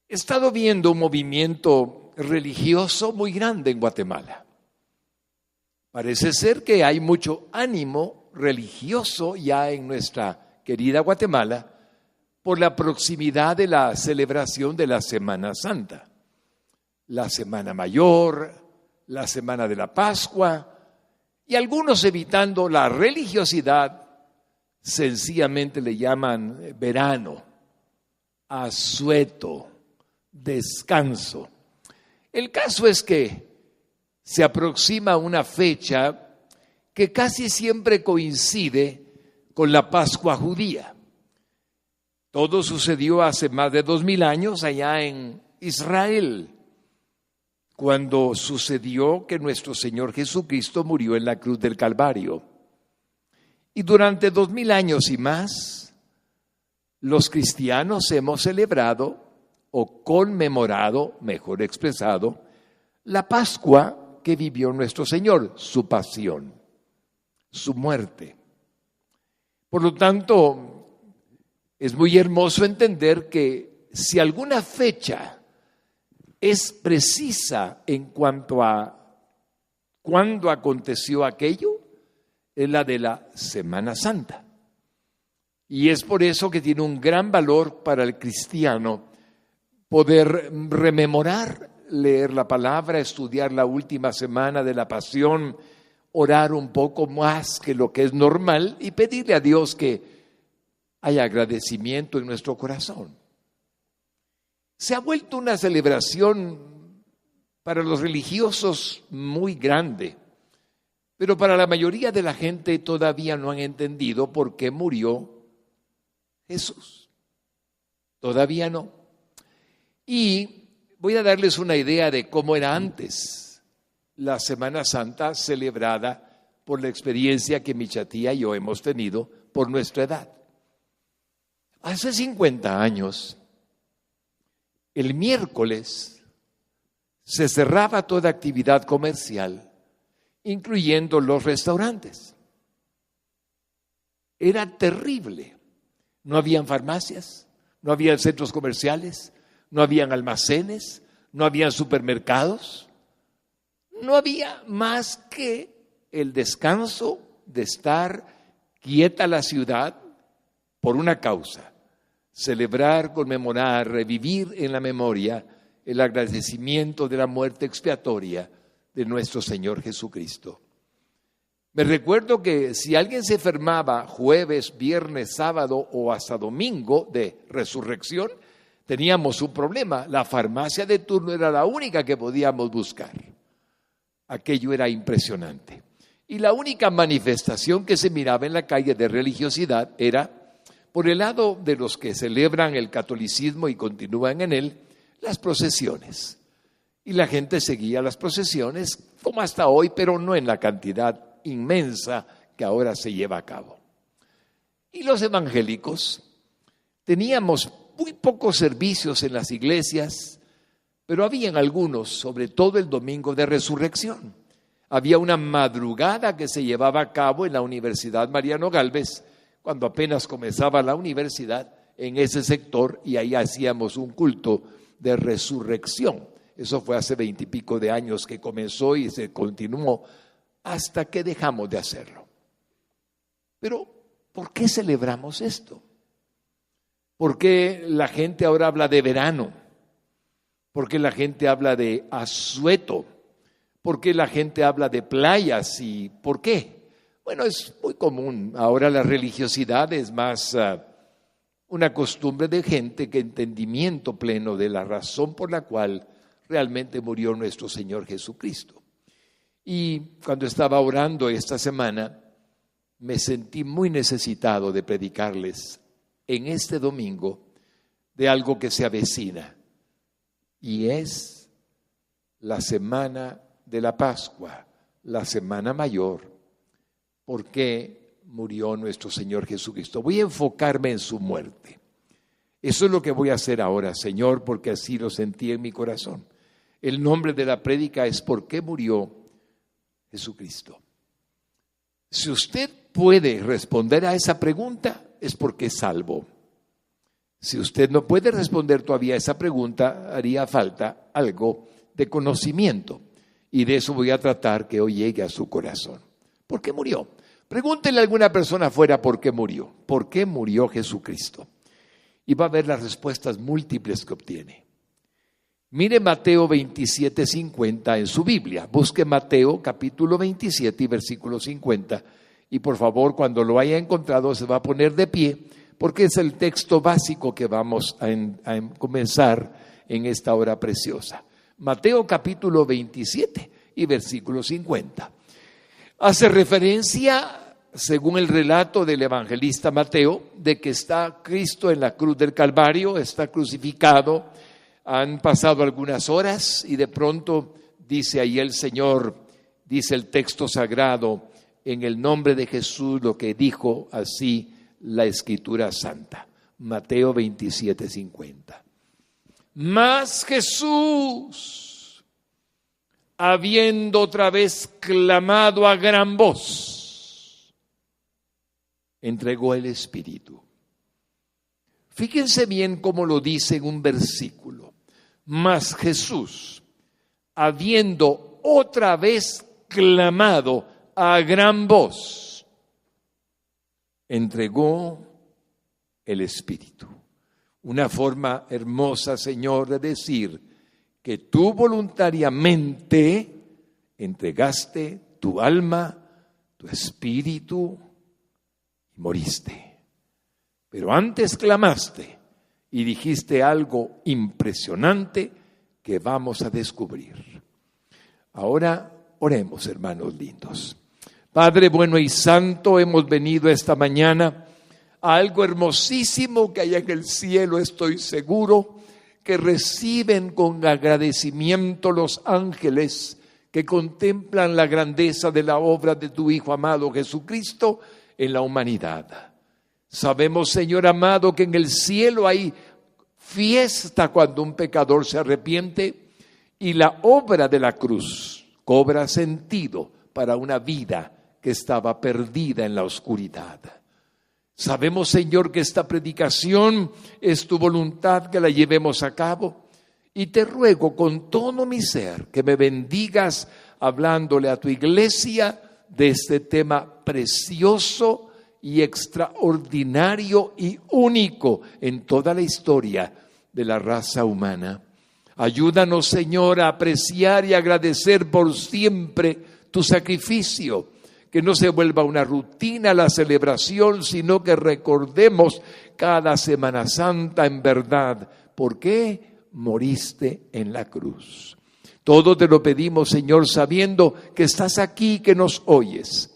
He estado viendo un movimiento religioso muy grande en Guatemala. Parece ser que hay mucho ánimo religioso ya en nuestra querida Guatemala por la proximidad de la celebración de la Semana Santa, la Semana Mayor, la Semana de la Pascua, y algunos, evitando la religiosidad, sencillamente le llaman verano, asueto, descanso. El caso es que se aproxima una fecha que casi siempre coincide con la Pascua judía. Todo sucedió hace más de 2000 años allá en Israel, cuando sucedió que nuestro Señor Jesucristo murió en la cruz del Calvario. Y durante 2000 años y más, los cristianos hemos celebrado o conmemorado, mejor expresado, la Pascua que vivió nuestro Señor, su pasión, su muerte. Por lo tanto, es muy hermoso entender que si alguna fecha es precisa en cuanto a cuándo aconteció aquello, es la de la Semana Santa. Y es por eso que tiene un gran valor para el cristiano poder rememorar, leer la palabra, estudiar la última semana de la Pasión, orar un poco más que lo que es normal y pedirle a Dios que haya agradecimiento en nuestro corazón. Se ha vuelto una celebración para los religiosos muy grande, pero para la mayoría de la gente todavía no han entendido por qué murió Jesús. Todavía no. Y voy a darles una idea de cómo era antes la Semana Santa celebrada por la experiencia que mi tía y yo hemos tenido por nuestra edad. Hace 50 años, el miércoles se cerraba toda actividad comercial, incluyendo los restaurantes. Era terrible. No habían farmacias, no habían centros comerciales, no habían almacenes, no habían supermercados. No había más que el descanso de estar quieta la ciudad por una causa: celebrar, conmemorar, revivir en la memoria el agradecimiento de la muerte expiatoria de nuestro Señor Jesucristo. Me recuerdo que si alguien se enfermaba jueves, viernes, sábado o hasta domingo de resurrección, teníamos un problema. La farmacia de turno era la única que podíamos buscar. Aquello era impresionante. Y la única manifestación que se miraba en la calle de religiosidad era, por el lado de los que celebran el catolicismo y continúan en él, las procesiones. Y la gente seguía las procesiones como hasta hoy, pero no en la cantidad inmensa que ahora se lleva a cabo. Y los evangélicos teníamos muy pocos servicios en las iglesias, pero habían algunos, sobre todo el domingo de resurrección. Había una madrugada que se llevaba a cabo en la Universidad Mariano Gálvez, cuando apenas comenzaba la universidad, en ese sector, y ahí hacíamos un culto de resurrección. Eso fue hace 20 y pico de años que comenzó y se continuó hasta que dejamos de hacerlo. Pero, ¿por qué celebramos esto? ¿Por qué la gente ahora habla de verano? ¿Por qué la gente habla de asueto? ¿Por qué la gente habla de playas? ¿Y por qué? Bueno, es muy común. Ahora la religiosidad es más una costumbre de gente que entendimiento pleno de la razón por la cual realmente murió nuestro Señor Jesucristo. Y cuando estaba orando esta semana, me sentí muy necesitado de predicarles en este domingo de algo que se avecina, y es la semana de la Pascua, la Semana Mayor, porque murió nuestro Señor Jesucristo. Voy a enfocarme en su muerte. Eso es lo que voy a hacer ahora, Señor, porque así lo sentí en mi corazón. El nombre de la prédica es ¿por qué murió Jesucristo? Si usted puede responder a esa pregunta, es porque es salvo. Si usted no puede responder todavía a esa pregunta, haría falta algo de conocimiento. Y de eso voy a tratar que hoy llegue a su corazón. ¿Por qué murió? Pregúntenle a alguna persona afuera por qué murió. ¿Por qué murió Jesucristo? Y va a ver las respuestas múltiples que obtiene. Mire Mateo 27:50 en su Biblia. Busque Mateo capítulo 27 y versículo 50. Y por favor, cuando lo haya encontrado, se va a poner de pie, porque es el texto básico que vamos a comenzar en esta hora preciosa. Mateo capítulo 27 y versículo 50. Hace referencia, según el relato del evangelista Mateo, de que está Cristo en la cruz del Calvario, está crucificado. Han pasado algunas horas y de pronto dice ahí el Señor, dice el texto sagrado, en el nombre de Jesús, lo que dijo así la Escritura Santa. Mateo 27:50. Mas Jesús, habiendo otra vez clamado a gran voz, entregó el Espíritu. Fíjense bien cómo lo dice en un versículo. Mas Jesús, habiendo otra vez clamado a gran voz, entregó el Espíritu. Una forma hermosa, Señor, de decir que tú voluntariamente entregaste tu alma, tu espíritu y moriste. Pero antes clamaste y dijiste algo impresionante que vamos a descubrir. Ahora oremos, hermanos lindos. Padre bueno y santo, hemos venido esta mañana a algo hermosísimo que hay en el cielo, estoy seguro, que reciben con agradecimiento los ángeles que contemplan la grandeza de la obra de tu Hijo amado Jesucristo en la humanidad. Sabemos, Señor amado, que en el cielo hay fiesta cuando un pecador se arrepiente y la obra de la cruz cobra sentido para una vida que estaba perdida en la oscuridad. Sabemos, Señor, que esta predicación es tu voluntad que la llevemos a cabo y te ruego con todo mi ser que me bendigas hablándole a tu iglesia de este tema precioso y extraordinario y único en toda la historia de la raza humana. Ayúdanos, Señor, a apreciar y agradecer por siempre tu sacrificio, que no se vuelva una rutina la celebración, sino que recordemos cada Semana Santa en verdad por qué moriste en la cruz. Todo te lo pedimos, Señor, sabiendo que estás aquí, que nos oyes.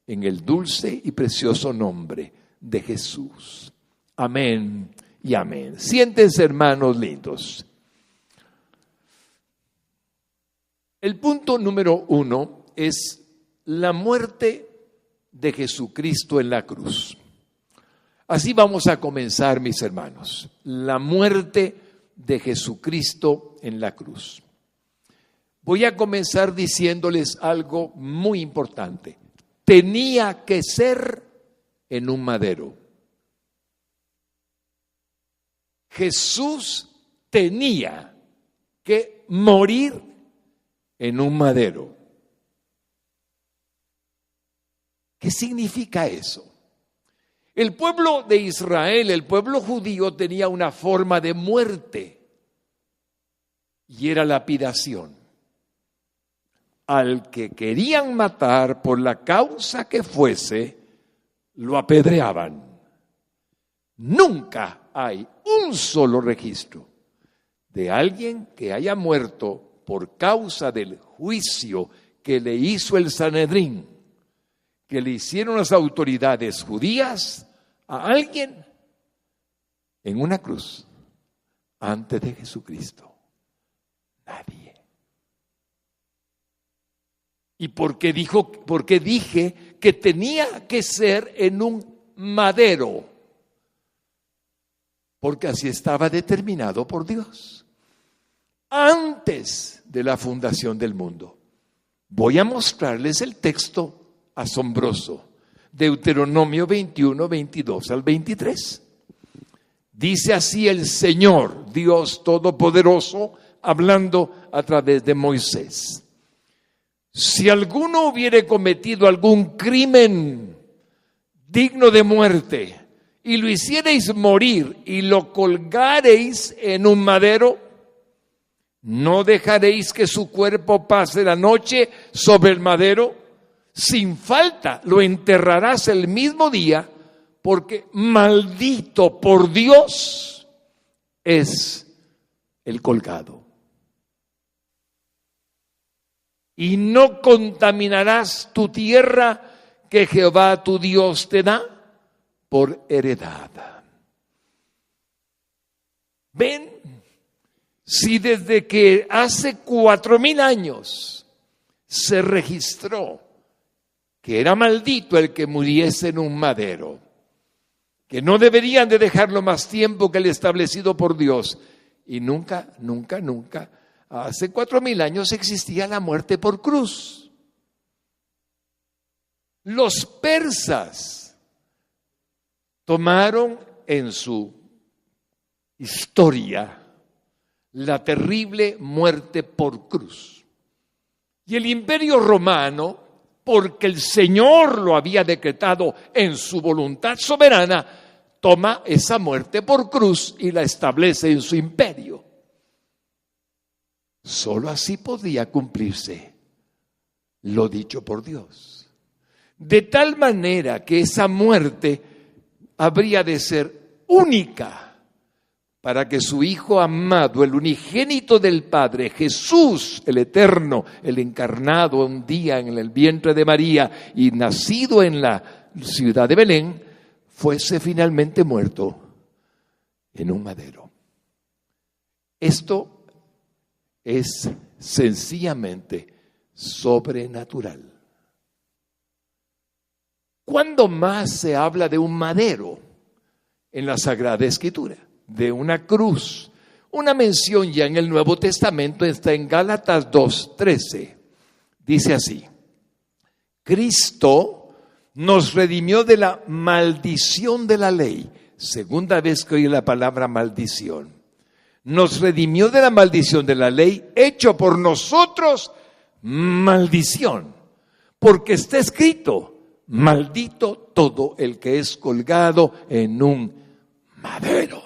En el dulce y precioso nombre de Jesús. Amén y amén. Siéntense, hermanos lindos. El punto número 1 es la muerte de Jesucristo en la cruz. Así vamos a comenzar, mis hermanos. La muerte de Jesucristo en la cruz. Voy a comenzar diciéndoles algo muy importante. Tenía que ser en un madero. Jesús tenía que morir en un madero. ¿Qué significa eso? El pueblo de Israel, el pueblo judío, tenía una forma de muerte y era lapidación. Al que querían matar por la causa que fuese, lo apedreaban. Nunca hay un solo registro de alguien que haya muerto por causa del juicio que le hizo el Sanedrín, que le hicieron las autoridades judías a alguien en una cruz antes de Jesucristo. Nadie. ¿Y por qué dije que tenía que ser en un madero? Porque así estaba determinado por Dios. Antes de la fundación del mundo. Voy a mostrarles el texto asombroso. Deuteronomio 21, 22 al 23. Dice así el Señor, Dios Todopoderoso, hablando a través de Moisés. Si alguno hubiere cometido algún crimen digno de muerte, y lo hiciereis morir, y lo colgareis en un madero, ¿no dejaréis que su cuerpo pase la noche sobre el madero? Sin falta lo enterrarás el mismo día, porque maldito por Dios es el colgado. Y no contaminarás tu tierra que Jehová tu Dios te da por heredad. Ven, si desde que hace 4,000 años se registró que era maldito el que muriese en un madero, que no deberían de dejarlo más tiempo que el establecido por Dios, y nunca, hace 4,000 años existía la muerte por cruz. Los persas tomaron en su historia la terrible muerte por cruz. Y el Imperio Romano, porque el Señor lo había decretado en su voluntad soberana, toma esa muerte por cruz y la establece en su imperio. Solo así podía cumplirse lo dicho por Dios. De tal manera que esa muerte habría de ser única para que su Hijo amado, el unigénito del Padre, Jesús, el Eterno, el encarnado un día en el vientre de María y nacido en la ciudad de Belén, fuese finalmente muerto en un madero. Esto es sencillamente sobrenatural. ¿Cuándo más se habla de un madero en la Sagrada Escritura? De una cruz. Una mención ya en el Nuevo Testamento está en Gálatas 2:13. Dice así: Cristo nos redimió de la maldición de la ley. Segunda vez que oí la palabra maldición. Nos redimió de la maldición de la ley, hecho por nosotros maldición. Porque está escrito: maldito todo el que es colgado en un madero.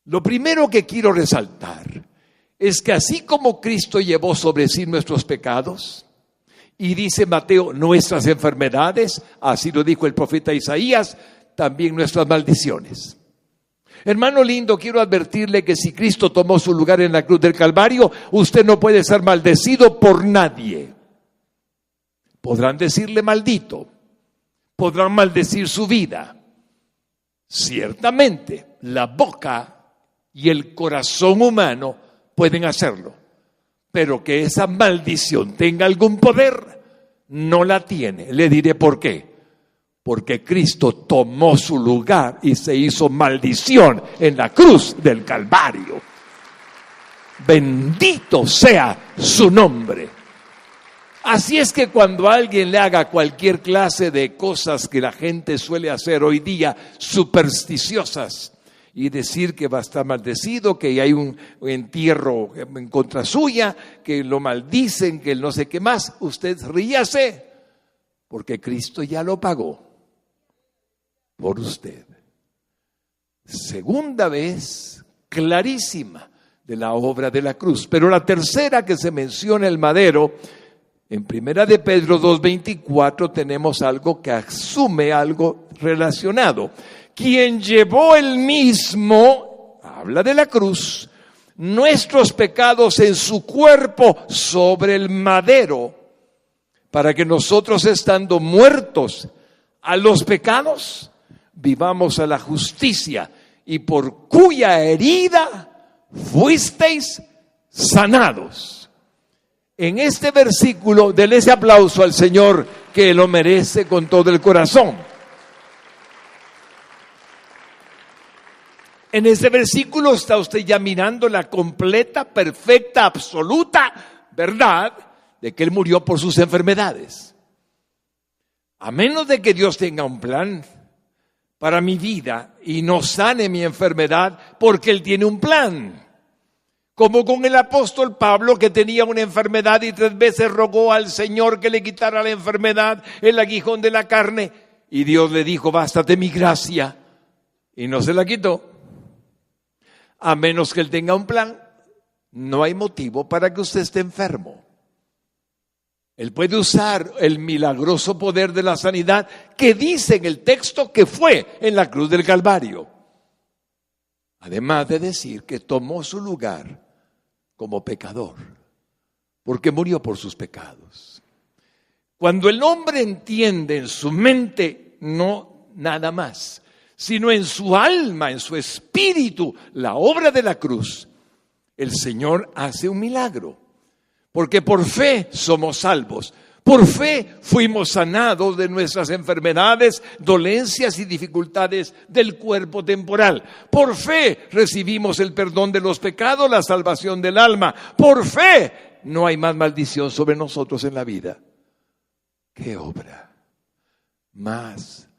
Lo primero que quiero resaltar es que así como Cristo llevó sobre sí nuestros pecados, y dice Mateo, nuestras enfermedades, así lo dijo el profeta Isaías, también nuestras maldiciones. Hermano lindo, quiero advertirle que si Cristo tomó su lugar en la cruz del Calvario, usted no puede ser maldecido por nadie. Podrán decirle maldito, podrán maldecir su vida. Ciertamente, la boca y el corazón humano pueden hacerlo, pero que esa maldición tenga algún poder, no la tiene. Le diré por qué. Porque Cristo tomó su lugar y se hizo maldición en la cruz del Calvario. Bendito sea su nombre. Así es que cuando alguien le haga cualquier clase de cosas que la gente suele hacer hoy día, supersticiosas, y decir que va a estar maldecido, que hay un entierro en contra suya, que lo maldicen, que no sé qué más, usted ríase, porque Cristo ya lo pagó por usted. Segunda vez clarísima de la obra de la cruz. Pero la tercera que se menciona, el madero, en Primera de Pedro 2:24 tenemos algo que asume algo relacionado. Quien llevó él mismo, habla de la cruz, nuestros pecados en su cuerpo sobre el madero, para que nosotros, estando muertos a los pecados, vivamos a la justicia, y por cuya herida fuisteis sanados. En este versículo, denle ese aplauso al Señor, que lo merece con todo el corazón. En este versículo está usted ya mirando la completa, perfecta, absoluta verdad de que Él murió por sus enfermedades. A menos de que Dios tenga un plan para mi vida y no sane mi enfermedad, porque Él tiene un plan. Como con el apóstol Pablo, que tenía una enfermedad y 3 veces rogó al Señor que le quitara la enfermedad, el aguijón de la carne, y Dios le dijo: bástate mi gracia, y no se la quitó. A menos que Él tenga un plan, no hay motivo para que usted esté enfermo. Él puede usar el milagroso poder de la sanidad que dice en el texto que fue en la cruz del Calvario. Además de decir que tomó su lugar como pecador, porque murió por sus pecados. Cuando el hombre entiende en su mente, no nada más, sino en su alma, en su espíritu, la obra de la cruz, el Señor hace un milagro. Porque por fe somos salvos. Por fe fuimos sanados de nuestras enfermedades, dolencias y dificultades del cuerpo temporal. Por fe recibimos el perdón de los pecados, la salvación del alma. Por fe no hay más maldición sobre nosotros en la vida. ¡Qué obra más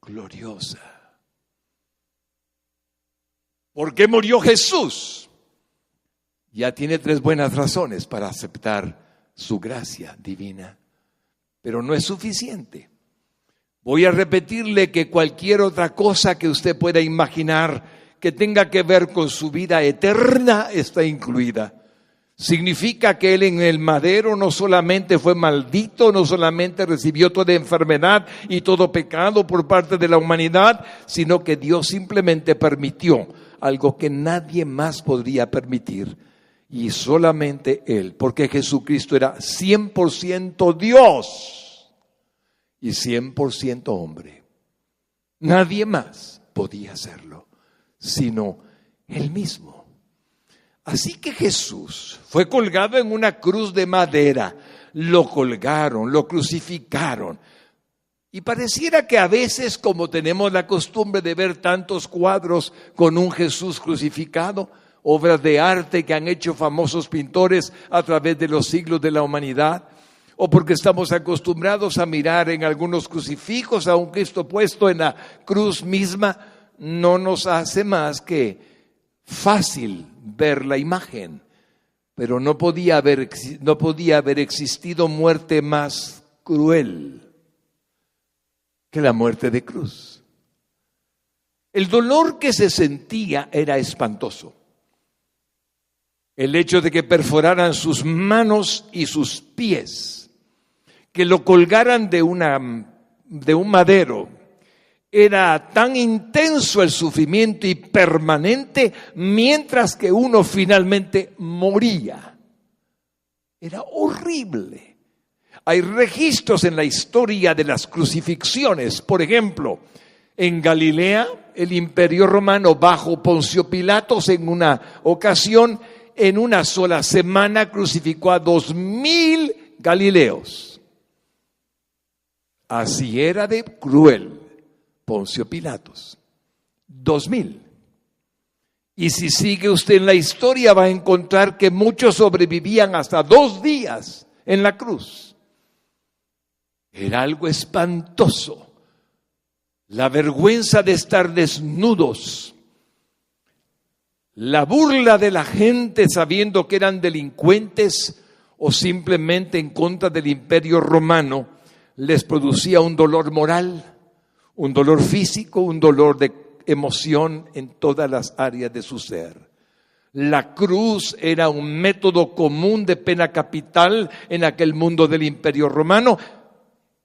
gloriosa! ¿Por qué murió Jesús? Ya tiene 3 buenas razones para aceptar su gracia divina, pero no es suficiente. Voy a repetirle que cualquier otra cosa que usted pueda imaginar que tenga que ver con su vida eterna está incluida. Significa que Él en el madero no solamente fue maldito, no solamente recibió toda enfermedad y todo pecado por parte de la humanidad, sino que Dios simplemente permitió algo que nadie más podría permitir. Y solamente Él, porque Jesucristo era 100% Dios y 100% hombre. Nadie más podía hacerlo, sino Él mismo. Así que Jesús fue colgado en una cruz de madera. Lo colgaron, lo crucificaron. Y pareciera que a veces, como tenemos la costumbre de ver tantos cuadros con un Jesús crucificado, obras de arte que han hecho famosos pintores a través de los siglos de la humanidad, o porque estamos acostumbrados a mirar en algunos crucifijos a un Cristo puesto en la cruz misma, no nos hace más que fácil ver la imagen. Pero no podía haber existido muerte más cruel que la muerte de cruz. El dolor que se sentía era espantoso. El hecho de que perforaran sus manos y sus pies, que lo colgaran de un madero, era tan intenso el sufrimiento y permanente, mientras que uno finalmente moría. Era horrible. Hay registros en la historia de las crucifixiones. Por ejemplo, en Galilea, el Imperio Romano bajo Poncio Pilatos en una ocasión, en una sola semana crucificó a 2,000 galileos. Así era de cruel Poncio Pilatos. 2,000. Y si sigue usted en la historia va a encontrar que muchos sobrevivían hasta 2 días en la cruz. Era algo espantoso. La vergüenza de estar desnudos. La burla de la gente sabiendo que eran delincuentes o simplemente en contra del Imperio Romano les producía un dolor moral, un dolor físico, un dolor de emoción en todas las áreas de su ser. La cruz era un método común de pena capital en aquel mundo del Imperio Romano.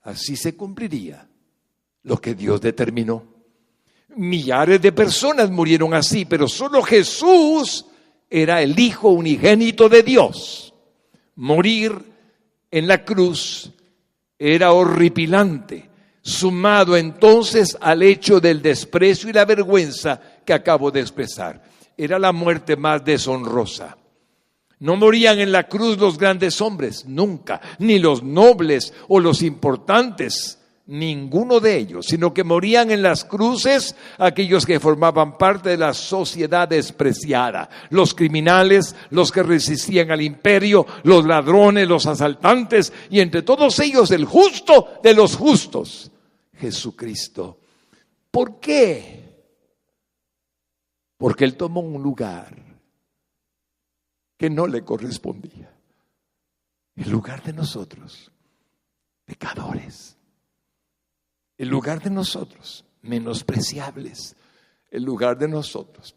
Así se cumpliría lo que Dios determinó. Millares de personas murieron así, pero solo Jesús era el Hijo unigénito de Dios. Morir en la cruz era horripilante, sumado entonces al hecho del desprecio y la vergüenza que acabo de expresar. Era la muerte más deshonrosa. No morían en la cruz los grandes hombres, nunca, ni los nobles o los importantes, ninguno de ellos, sino que morían en las cruces aquellos que formaban parte de la sociedad despreciada, los criminales, los que resistían al imperio, los ladrones, los asaltantes, y entre todos ellos el justo de los justos, Jesucristo. ¿Por qué? Porque Él tomó un lugar que no le correspondía. El lugar de nosotros, pecadores. El lugar de nosotros, menospreciables. El lugar de nosotros,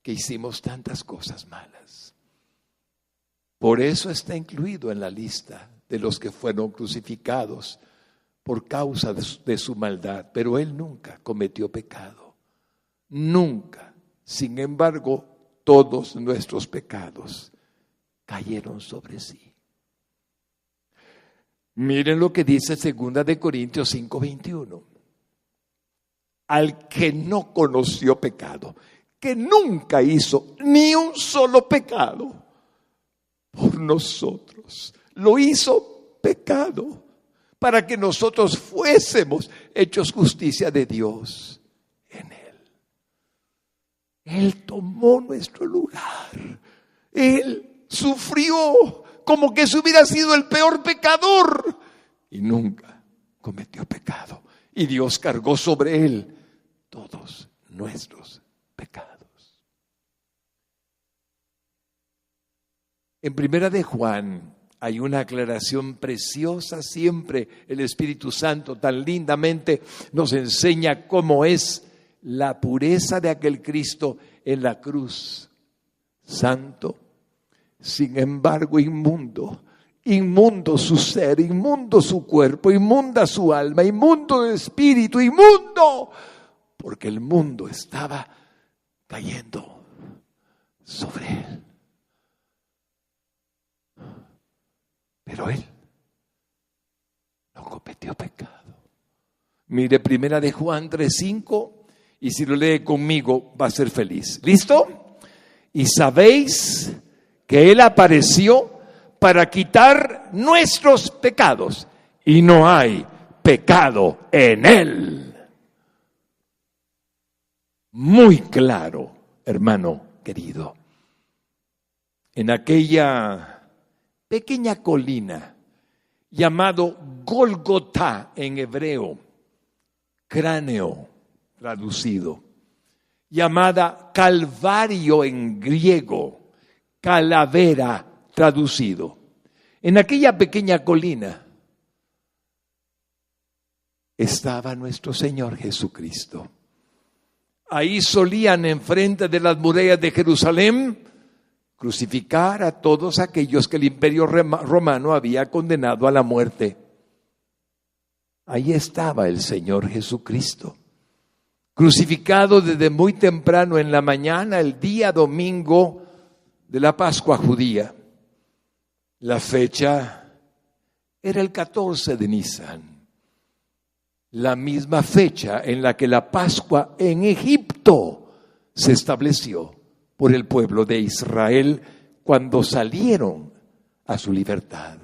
que hicimos tantas cosas malas. Por eso está incluido en la lista de los que fueron crucificados por causa de su maldad. Pero Él nunca cometió pecado. Nunca. Sin embargo, todos nuestros pecados cayeron sobre sí. Miren lo que dice 2 Corintios 5:21. Al que no conoció pecado, que nunca hizo ni un solo pecado, por nosotros lo hizo pecado, para que nosotros fuésemos hechos justicia de Dios en Él. Él tomó nuestro lugar. Él sufrió como que si hubiera sido el peor pecador y nunca cometió pecado. Y Dios cargó sobre Él todos nuestros pecados. En 1 de Juan hay una aclaración preciosa. Siempre el Espíritu Santo tan lindamente nos enseña cómo es la pureza de aquel Cristo en la cruz. Santo, sin embargo inmundo. Inmundo su ser, inmundo su cuerpo, inmunda su alma, inmundo de espíritu, inmundo. Porque el mundo estaba cayendo sobre Él. Pero Él no cometió pecado. Mire 1 de Juan 3:5 y si lo lee conmigo va a ser feliz. ¿Listo? Y sabéis que Él apareció para quitar nuestros pecados y no hay pecado en Él. Muy claro, hermano querido. En aquella pequeña colina llamado Gólgota en hebreo, cráneo traducido, llamada Calvario en griego, calavera traducido. En aquella pequeña colina estaba nuestro Señor Jesucristo. Ahí solían enfrente de las murallas de Jerusalén crucificar a todos aquellos que el Imperio Romano había condenado a la muerte. Ahí estaba el Señor Jesucristo, crucificado desde muy temprano en la mañana, el día domingo de la Pascua judía. La fecha era el 14 de Nisan, la misma fecha en la que la Pascua en Egipto se estableció por el pueblo de Israel cuando salieron a su libertad.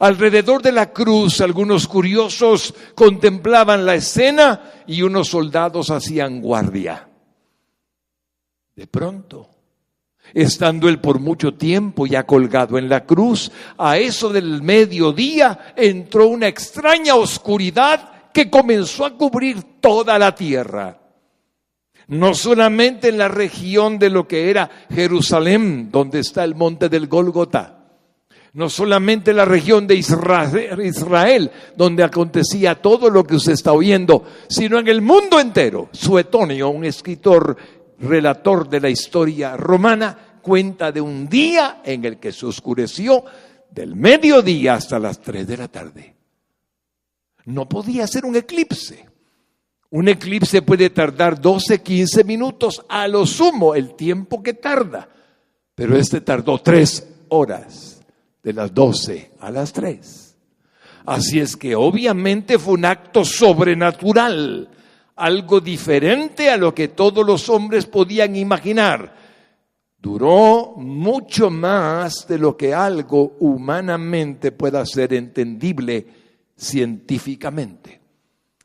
Alrededor de la cruz, algunos curiosos contemplaban la escena y unos soldados hacían guardia. De pronto, estando Él por mucho tiempo ya colgado en la cruz, a eso del mediodía entró una extraña oscuridad que comenzó a cubrir toda la tierra. No solamente en la región de lo que era Jerusalén, donde está el monte del Gólgota. No solamente en la región de Israel, donde acontecía todo lo que usted está oyendo, sino en el mundo entero. Suetonio, un escritor relator de la historia romana, cuenta de un día en el que se oscureció del mediodía hasta las 3 de la tarde. No podía ser un eclipse. Un eclipse puede tardar 12, 15 minutos, a lo sumo el tiempo que tarda. Pero este tardó 3 horas, de las 12 a las 3. Así es que obviamente fue un acto sobrenatural, algo diferente a lo que todos los hombres podían imaginar. Duró mucho más de lo que algo humanamente pueda ser entendible científicamente.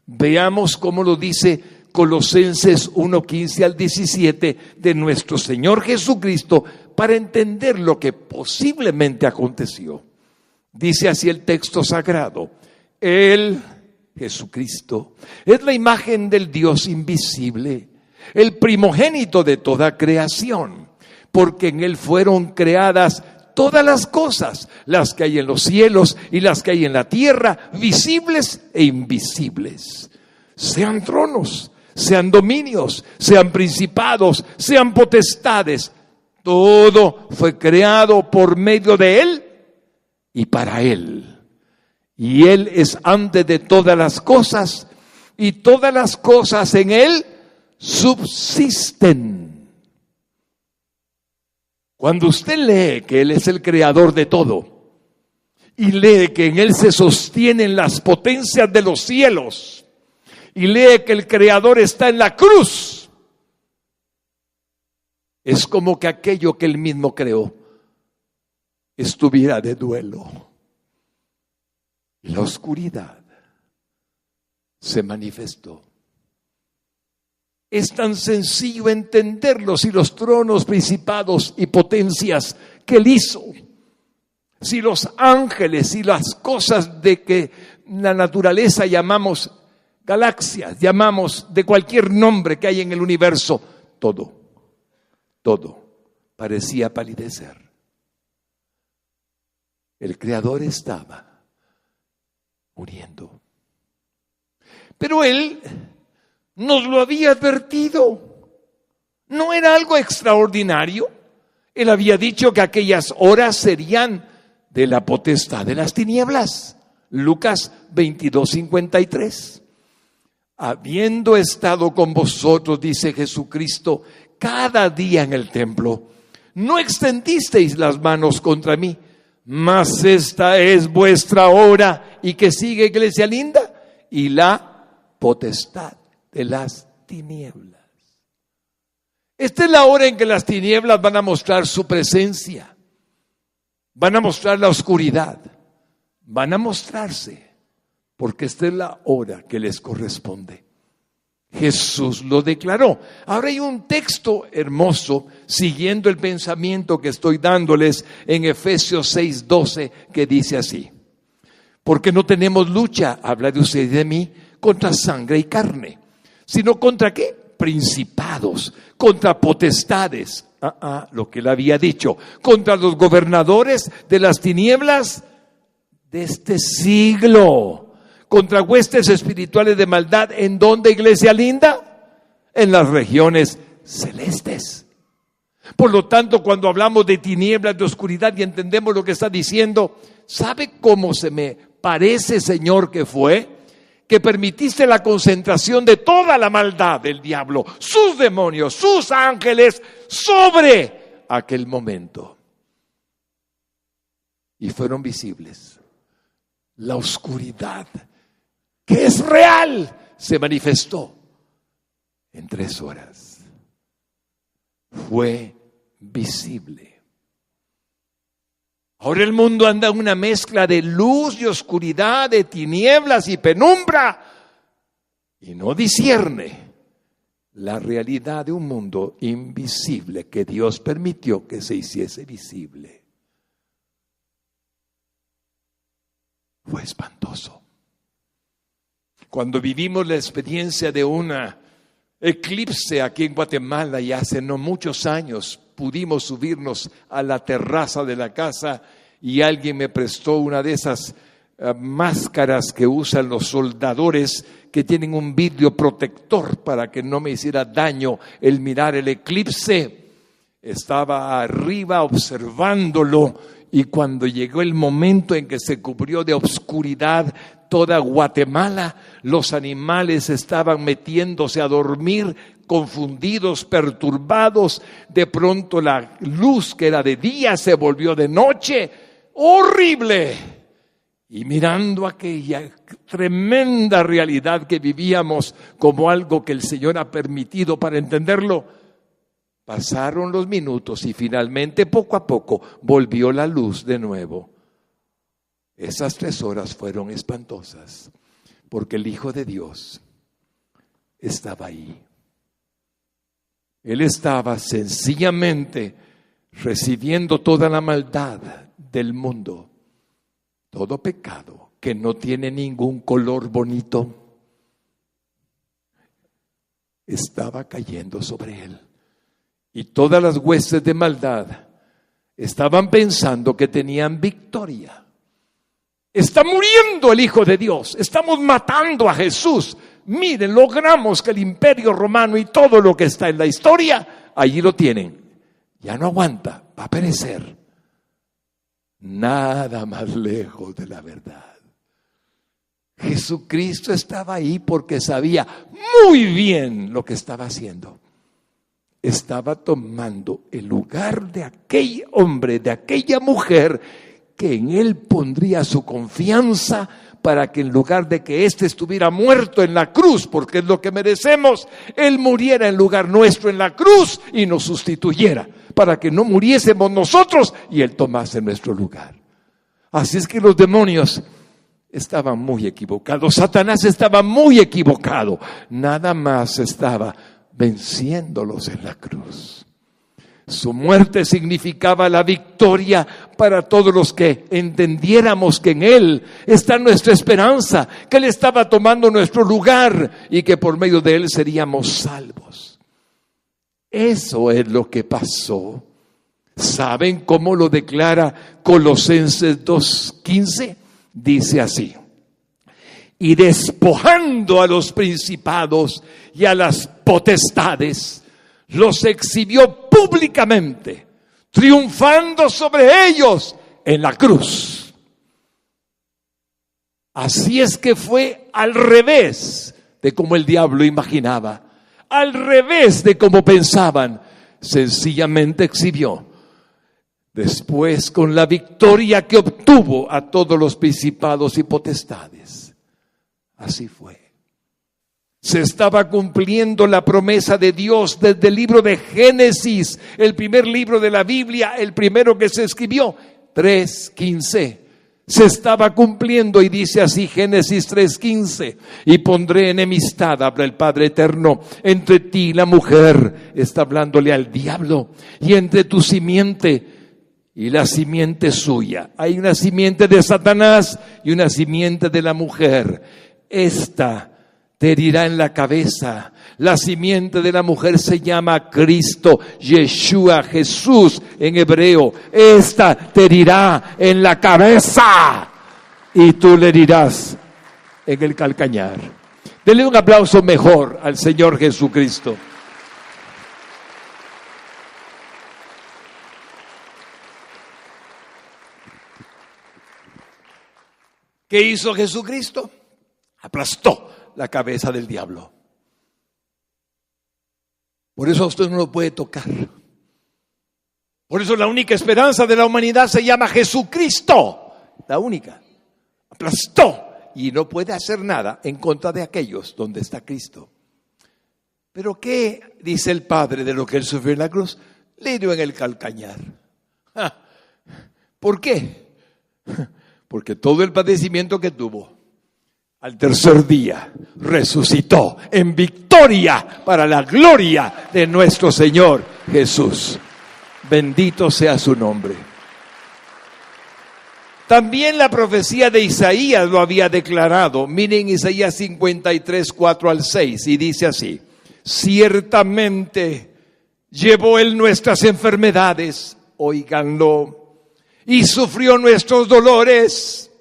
Veamos cómo lo dice Colosenses 1:15 al 17 de nuestro Señor Jesucristo para entender lo que posiblemente aconteció. Dice así el texto sagrado: Él Jesucristo, es la imagen del Dios invisible, el primogénito de toda creación, porque en Él fueron creadas todas las cosas, las que hay en los cielos y las que hay en la tierra, visibles e invisibles. Sean tronos, sean dominios, sean principados, sean potestades. Todo fue creado por medio de Él y para Él. Y Él es antes de todas las cosas, y todas las cosas en Él subsisten. Cuando usted lee que Él es el creador de todo, y lee que en Él se sostienen las potencias de los cielos, y lee que el creador está en la cruz, es como que aquello que Él mismo creó estuviera de duelo. Y la oscuridad se manifestó. Es tan sencillo entenderlo si los tronos, principados y potencias que Él hizo, si los ángeles y las cosas de que la naturaleza llamamos galaxias, llamamos de cualquier nombre que hay en el universo, todo parecía palidecer. El Creador estaba muriendo. Pero Él nos lo había advertido. No era algo extraordinario. Él había dicho que aquellas horas serían de la potestad de las tinieblas. Lucas 22:53. Habiendo estado con vosotros, dice Jesucristo, cada día en el templo, no extendisteis las manos contra mí, mas esta es vuestra hora. ¿Y que sigue, iglesia linda? Y la potestad de las tinieblas. Esta es la hora en que las tinieblas van a mostrar su presencia, van a mostrar la oscuridad, van a mostrarse, porque esta es la hora que les corresponde. Jesús lo declaró. Ahora hay un texto hermoso siguiendo el pensamiento que estoy dándoles en Efesios 6:12 que dice así: porque no tenemos lucha, habla de usted y de mí, contra sangre y carne, sino contra ¿qué? Principados, contra potestades, lo que él había dicho, contra los gobernadores de las tinieblas de este siglo, contra huestes espirituales de maldad. ¿En dónde, iglesia linda? En las regiones celestes. Por lo tanto, cuando hablamos de tinieblas, de oscuridad, y entendemos lo que está diciendo, ¿sabe cómo se me parece, Señor, que fue? Que permitiste la concentración de toda la maldad del diablo, sus demonios, sus ángeles, sobre aquel momento. Y fueron visibles. La oscuridad, que es real, se manifestó en 3 horas. Fue visible. Ahora el mundo anda en una mezcla de luz y oscuridad, de tinieblas y penumbra, y no discierne la realidad de un mundo invisible que Dios permitió que se hiciese visible. Fue espantoso. Cuando vivimos la experiencia de una eclipse aquí en Guatemala, y hace no muchos años pudimos subirnos a la terraza de la casa y alguien me prestó una de esas máscaras que usan los soldadores, que tienen un vidrio protector para que no me hiciera daño el mirar el eclipse. Estaba arriba observándolo, y cuando llegó el momento en que se cubrió de oscuridad toda Guatemala, los animales estaban metiéndose a dormir, confundidos, perturbados. De pronto la luz que era de día se volvió de noche. ¡Horrible! Y mirando aquella tremenda realidad que vivíamos como algo que el Señor ha permitido para entenderlo, pasaron los minutos y finalmente, poco a poco, volvió la luz de nuevo. Esas 3 horas fueron espantosas, porque el Hijo de Dios estaba ahí. Él estaba sencillamente recibiendo toda la maldad del mundo, todo pecado que que no tiene ningún color bonito, estaba cayendo sobre él. Y todas las huestes de maldad estaban pensando que tenían victoria. Está muriendo el Hijo de Dios, estamos matando a Jesús. Miren, logramos que el Imperio Romano y todo lo que está en la historia, allí lo tienen. Ya no aguanta, va a perecer. Nada más lejos de la verdad. Jesucristo estaba ahí porque sabía muy bien lo que estaba haciendo. Estaba tomando el lugar de aquel hombre, de aquella mujer, que en él pondría su confianza para que en lugar de que éste estuviera muerto en la cruz, porque es lo que merecemos, él muriera en lugar nuestro en la cruz y nos sustituyera, para que no muriésemos nosotros y él tomase nuestro lugar. Así es que los demonios estaban muy equivocados, Satanás estaba muy equivocado, nada más estaba venciéndolos en la cruz. Su muerte significaba la victoria para todos los que entendiéramos que en Él está nuestra esperanza, que Él estaba tomando nuestro lugar y que por medio de Él seríamos salvos. Eso es lo que pasó. ¿Saben cómo lo declara Colosenses 2:15? Dice así: y despojando a los principados y a las potestades, los exhibió públicamente, triunfando sobre ellos en la cruz. Así es que fue al revés de como el diablo imaginaba, al revés de como pensaban. Sencillamente exhibió, después con la victoria que obtuvo, a todos los principados y potestades. Así fue. Se estaba cumpliendo la promesa de Dios desde el libro de Génesis, el primer libro de la Biblia, el primero que se escribió, 3:15. Se estaba cumpliendo y dice así Génesis 3:15: y pondré enemistad, habla el Padre Eterno, entre ti y la mujer, está hablándole al diablo, y entre tu simiente y la simiente suya. Hay una simiente de Satanás y una simiente de la mujer. Esta te herirá en la cabeza. La simiente de la mujer se llama Cristo, Yeshua, Jesús en hebreo. Esta te herirá en la cabeza y tú le herirás en el calcañar. Denle un aplauso mejor al Señor Jesucristo. ¿Qué hizo Jesucristo? Aplastó la cabeza del diablo. Por eso usted no lo puede tocar. Por eso la única esperanza de la humanidad se llama Jesucristo. La única. Aplastó y no puede hacer nada en contra de aquellos donde está Cristo. Pero ¿qué dice el Padre de lo que Él sufrió en la cruz? Le hirió en el calcañar. ¿Por qué? Porque todo el padecimiento que tuvo, al tercer día resucitó en victoria para la gloria de nuestro Señor Jesús. Bendito sea su nombre. También la profecía de Isaías lo había declarado. Miren Isaías 53, 4-6, y dice así: ciertamente llevó Él nuestras enfermedades, óiganlo, y sufrió nuestros dolores,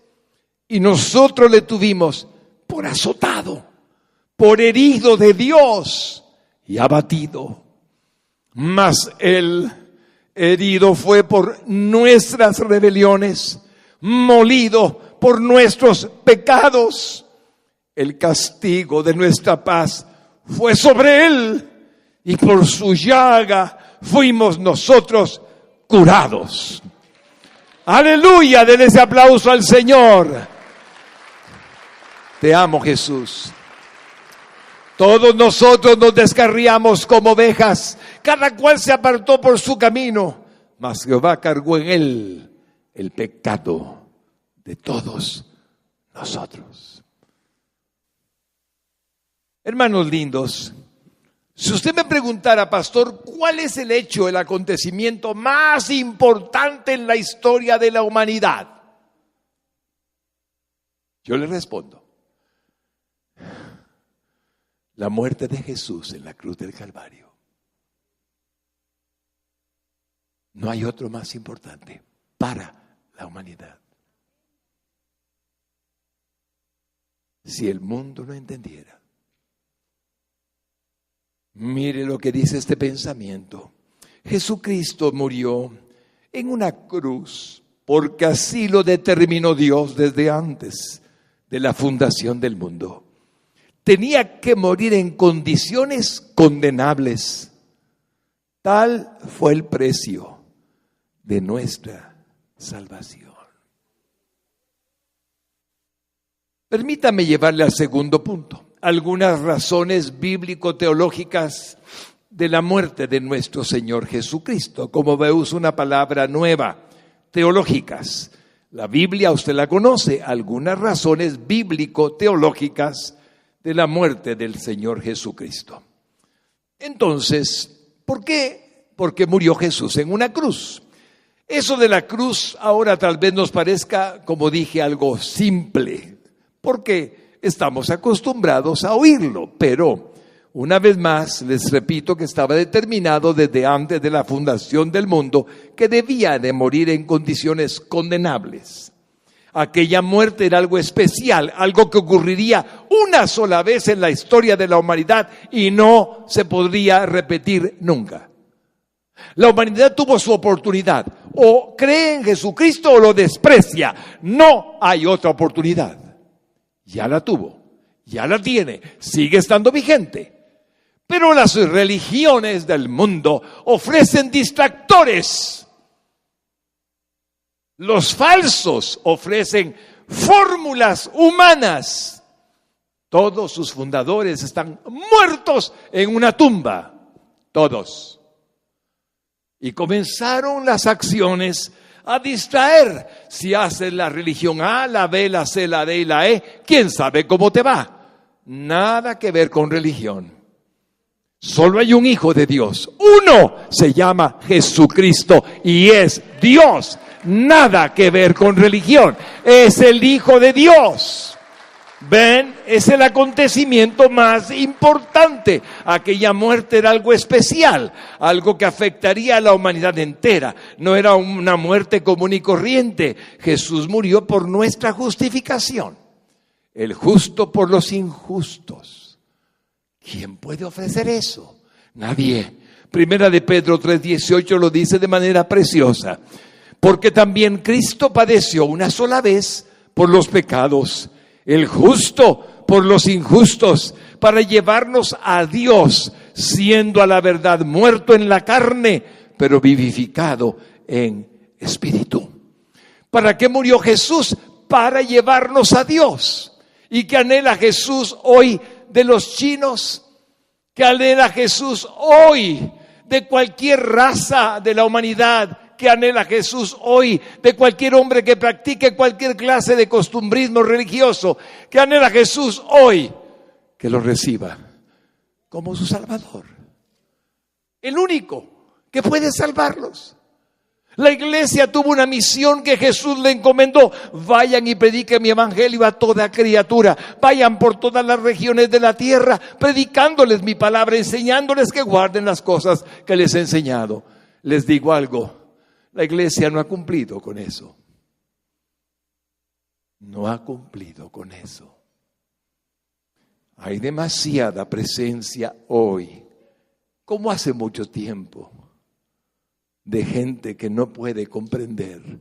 y nosotros le tuvimos por azotado, por herido de Dios y abatido. Mas Él herido fue por nuestras rebeliones, molido por nuestros pecados. El castigo de nuestra paz fue sobre Él, y por su llaga fuimos nosotros curados. Aleluya, denle ese aplauso al Señor. Te amo, Jesús. Todos nosotros nos descarriamos como ovejas, cada cual se apartó por su camino, mas Jehová cargó en Él el pecado de todos nosotros. Hermanos lindos, si usted me preguntara, pastor, ¿cuál es el hecho, el acontecimiento más importante en la historia de la humanidad? Yo le respondo, la muerte de Jesús en la cruz del Calvario. No hay otro más importante para la humanidad. Si el mundo no entendiera, mire lo que dice este pensamiento. Jesucristo murió en una cruz porque así lo determinó Dios desde antes de la fundación del mundo. Tenía que morir en condiciones condenables. Tal fue el precio de nuestra salvación. Permítame llevarle al segundo punto. Algunas razones bíblico-teológicas de la muerte de nuestro Señor Jesucristo. Como ve, uso una palabra nueva, teológicas. La Biblia, usted la conoce, algunas razones bíblico-teológicas de la muerte del Señor Jesucristo. Entonces, ¿por qué? Porque murió Jesús en una cruz. Eso de la cruz ahora tal vez nos parezca, como dije, algo simple, porque estamos acostumbrados a oírlo, pero una vez más les repito que estaba determinado desde antes de la fundación del mundo que debía de morir en condiciones condenables. Aquella muerte era algo especial, algo que ocurriría una sola vez en la historia de la humanidad y no se podría repetir nunca. La humanidad tuvo su oportunidad, o cree en Jesucristo o lo desprecia, no hay otra oportunidad. Ya la tuvo, ya la tiene, sigue estando vigente. Pero las religiones del mundo ofrecen distractores. Los falsos ofrecen fórmulas humanas. Todos sus fundadores están muertos en una tumba. Todos. Y comenzaron las acciones a distraer. Si haces la religión A, la B, la C, la D y la E, ¿quién sabe cómo te va? Nada que ver con religión. Solo hay un Hijo de Dios. Uno se llama Jesucristo y es Dios. Nada que ver con religión. Es el Hijo de Dios. ¿Ven? Es el acontecimiento más importante. Aquella muerte era algo especial, algo que afectaría a la humanidad entera. No era una muerte común y corriente. Jesús murió por nuestra justificación. El justo por los injustos. ¿Quién puede ofrecer eso? Nadie. Primera de Pedro 3:18 lo dice de manera preciosa. Porque también Cristo padeció una sola vez por los pecados, el justo por los injustos, para llevarnos a Dios, siendo a la verdad muerto en la carne, pero vivificado en espíritu. ¿Para qué murió Jesús? Para llevarnos a Dios. ¿Y qué anhela Jesús hoy de los chinos? ¿Qué anhela Jesús hoy de cualquier raza de la humanidad? ¿Qué anhela Jesús hoy de cualquier hombre que practique cualquier clase de costumbrismo religioso? ¿Qué anhela Jesús hoy? Que lo reciba como su Salvador. El único que puede salvarlos. La iglesia tuvo una misión que Jesús le encomendó. Vayan y prediquen mi evangelio a toda criatura. Vayan por todas las regiones de la tierra, predicándoles mi palabra, enseñándoles que guarden las cosas que les he enseñado. Les digo algo. La iglesia no ha cumplido con eso. No ha cumplido con eso. Hay demasiada presencia hoy, como hace mucho tiempo, de gente que no puede comprender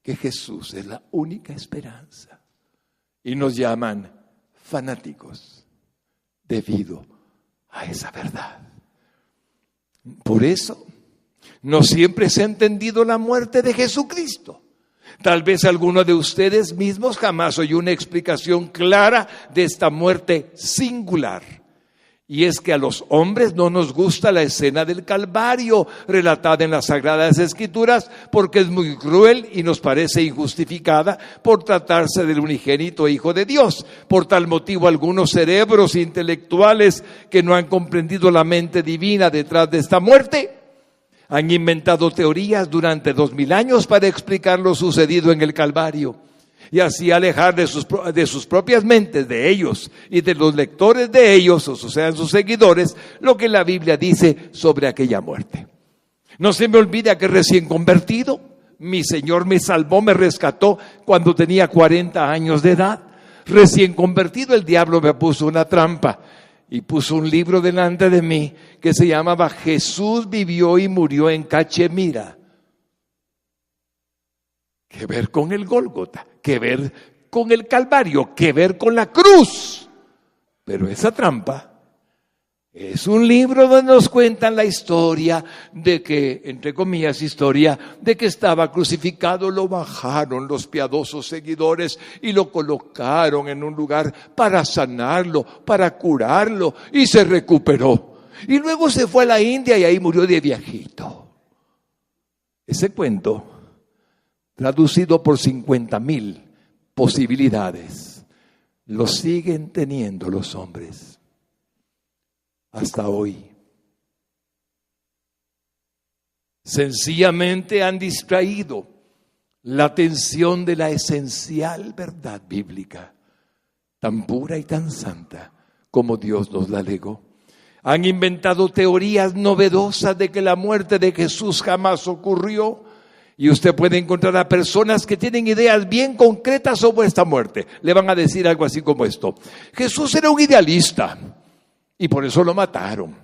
que Jesús es la única esperanza. Y nos llaman fanáticos debido a esa verdad. Por eso, no siempre se ha entendido la muerte de Jesucristo. Tal vez alguno de ustedes mismos jamás oyó una explicación clara de esta muerte singular. Y es que a los hombres no nos gusta la escena del Calvario relatada en las Sagradas Escrituras porque es muy cruel y nos parece injustificada por tratarse del unigénito Hijo de Dios. Por tal motivo, algunos cerebros intelectuales que no han comprendido la mente divina detrás de esta muerte han inventado teorías durante 2000 años para explicar lo sucedido en el Calvario. y así alejar de sus propias mentes, de ellos y de los lectores de ellos, o sean sus seguidores, lo que la Biblia dice sobre aquella muerte. No se me olvida que recién convertido, mi Señor me salvó, me rescató cuando tenía 40 años de edad. Recién convertido, el diablo me puso una trampa y puso un libro delante de mí que se llamaba Jesús vivió y murió en Cachemira. Que ver con el Gólgota, que ver con el Calvario, que ver con la cruz. Pero esa trampa es un libro donde nos cuentan la historia de que, entre comillas, historia de que estaba crucificado, lo bajaron los piadosos seguidores y lo colocaron en un lugar para sanarlo, para curarlo, y se recuperó. Y luego se fue a la India y ahí murió de viejito. Ese cuento, traducido por 50,000 posibilidades, lo siguen teniendo los hombres hasta hoy. Sencillamente han distraído la atención de la esencial verdad bíblica, tan pura y tan santa como Dios nos la legó. Han inventado teorías novedosas de que la muerte de Jesús jamás ocurrió. Y usted puede encontrar a personas que tienen ideas bien concretas sobre esta muerte. Le van a decir algo así como esto: Jesús era un idealista y por eso lo mataron.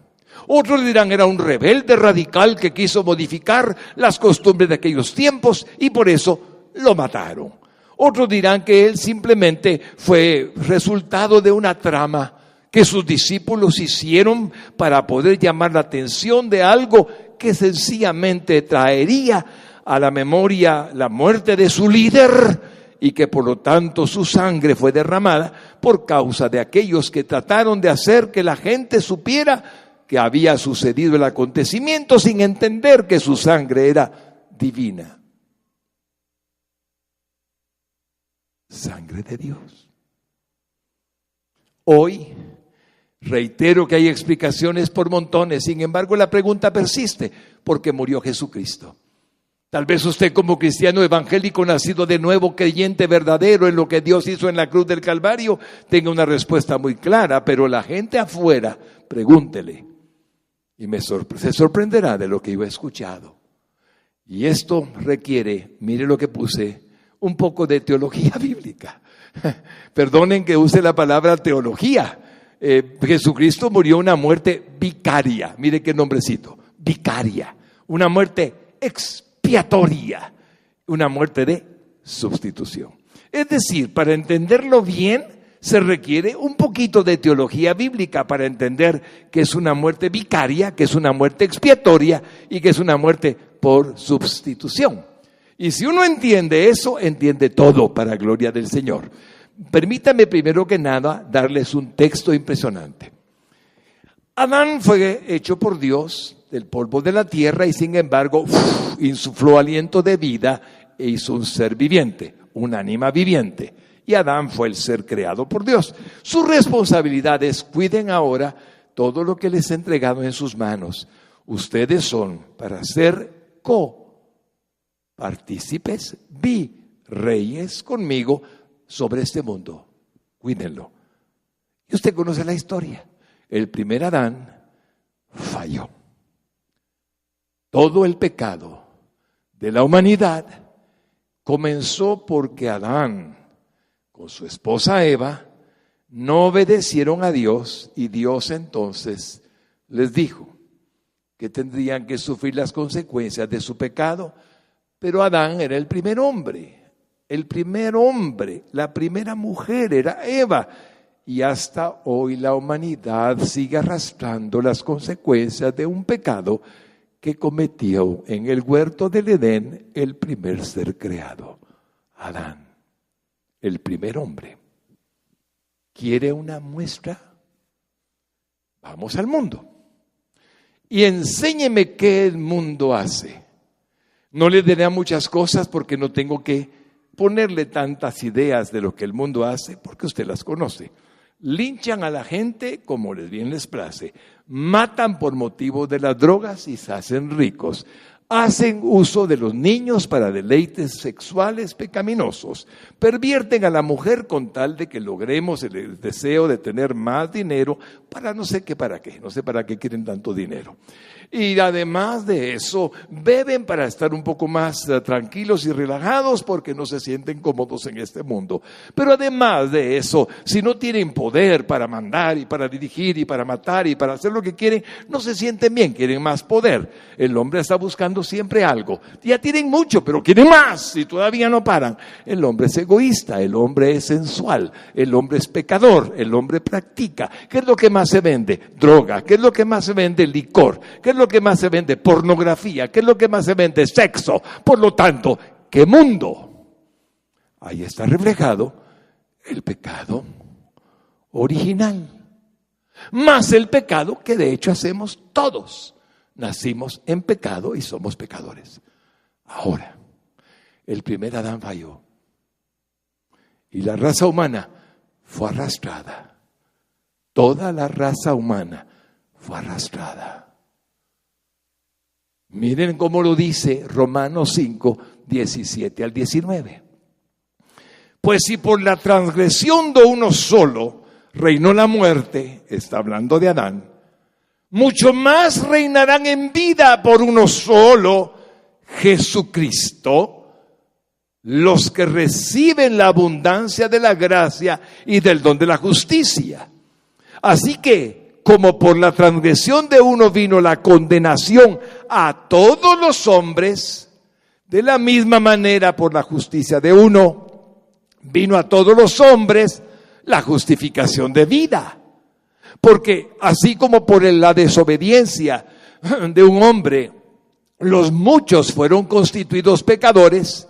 Otros dirán, era un rebelde radical que quiso modificar las costumbres de aquellos tiempos y por eso lo mataron. Otros dirán que él simplemente fue resultado de una trama que sus discípulos hicieron para poder llamar la atención de algo que sencillamente traería a la memoria la muerte de su líder, y que por lo tanto su sangre fue derramada por causa de aquellos que trataron de hacer que la gente supiera que había sucedido el acontecimiento sin entender que su sangre era divina. Sangre de Dios. Hoy reitero que hay explicaciones por montones, sin embargo la pregunta persiste: ¿por qué murió Jesucristo? Tal vez usted, como cristiano evangélico nacido de nuevo, creyente verdadero en lo que Dios hizo en la cruz del Calvario, tenga una respuesta muy clara, pero la gente afuera, pregúntele y se sorprenderá de lo que yo he escuchado. Y esto requiere, mire lo que puse, un poco de teología bíblica. Perdonen que use la palabra teología. Jesucristo murió una muerte vicaria, mire qué nombrecito, vicaria, una muerte expiatoria, una muerte de sustitución. Es decir, para entenderlo bien, se requiere un poquito de teología bíblica para entender que es una muerte vicaria, que es una muerte expiatoria y que es una muerte por sustitución. Y si uno entiende eso, entiende todo para gloria del Señor. Permítame primero que nada darles un texto impresionante. Adán fue hecho por Dios del polvo de la tierra y sin embargo insufló aliento de vida e hizo un ser viviente, un ánima viviente. Y Adán fue el ser creado por Dios. Su responsabilidad es: cuiden ahora todo lo que les he entregado en sus manos. Ustedes son para ser copartícipes, reyes conmigo sobre este mundo. Cuídenlo. Y usted conoce la historia. El primer Adán falló. Todo el pecado de la humanidad comenzó porque Adán, con su esposa Eva, no obedecieron a Dios, y Dios entonces les dijo que tendrían que sufrir las consecuencias de su pecado. Pero Adán era el primer hombre, la primera mujer era Eva, y hasta hoy la humanidad sigue arrastrando las consecuencias de un pecado que cometió en el huerto del Edén el primer ser creado, Adán. El primer hombre. ¿Quiere una muestra? Vamos al mundo y enséñeme qué el mundo hace. No le diré muchas cosas porque no tengo que ponerle tantas ideas de lo que el mundo hace, porque usted las conoce. Linchan a la gente como bien les place, matan por motivo de las drogas y se hacen ricos. hacen uso de los niños para deleites sexuales pecaminosos, pervierten a la mujer con tal de que logremos el deseo de tener más dinero para no sé qué, no sé para qué quieren tanto dinero. Y además de eso, beben para estar un poco más tranquilos y relajados porque no se sienten cómodos en este mundo. Pero además de eso, si no tienen poder para mandar y para dirigir y para matar y para hacer lo que quieren, no se sienten bien, quieren más poder. El hombre está buscando siempre algo. Ya tienen mucho, pero quieren más y todavía no paran. El hombre es egoísta, el hombre es sensual, el hombre es pecador, el hombre practica. ¿Qué es lo que más se vende? Droga. ¿Qué es lo que más se vende? Licor. ¿Qué es lo que más se vende? Pornografía. ¿Qué es lo que más se vende? Sexo. Por lo tanto, ¿qué mundo? Ahí está reflejado el pecado original, más el pecado que de hecho hacemos todos. Nacimos en pecado y somos pecadores. Ahora, el primer Adán falló y la raza humana fue arrastrada. Toda la raza humana fue arrastrada. Miren cómo lo dice Romanos 5, 17 al 19. Pues si por la transgresión de uno solo reinó la muerte, está hablando de Adán, mucho más reinarán en vida por uno solo, Jesucristo, los que reciben la abundancia de la gracia y del don de la justicia. Así que, como por la transgresión de uno vino la condenación a todos los hombres, de la misma manera por la justicia de uno vino a todos los hombres la justificación de vida. Porque así como por la desobediencia de un hombre los muchos fueron constituidos pecadores,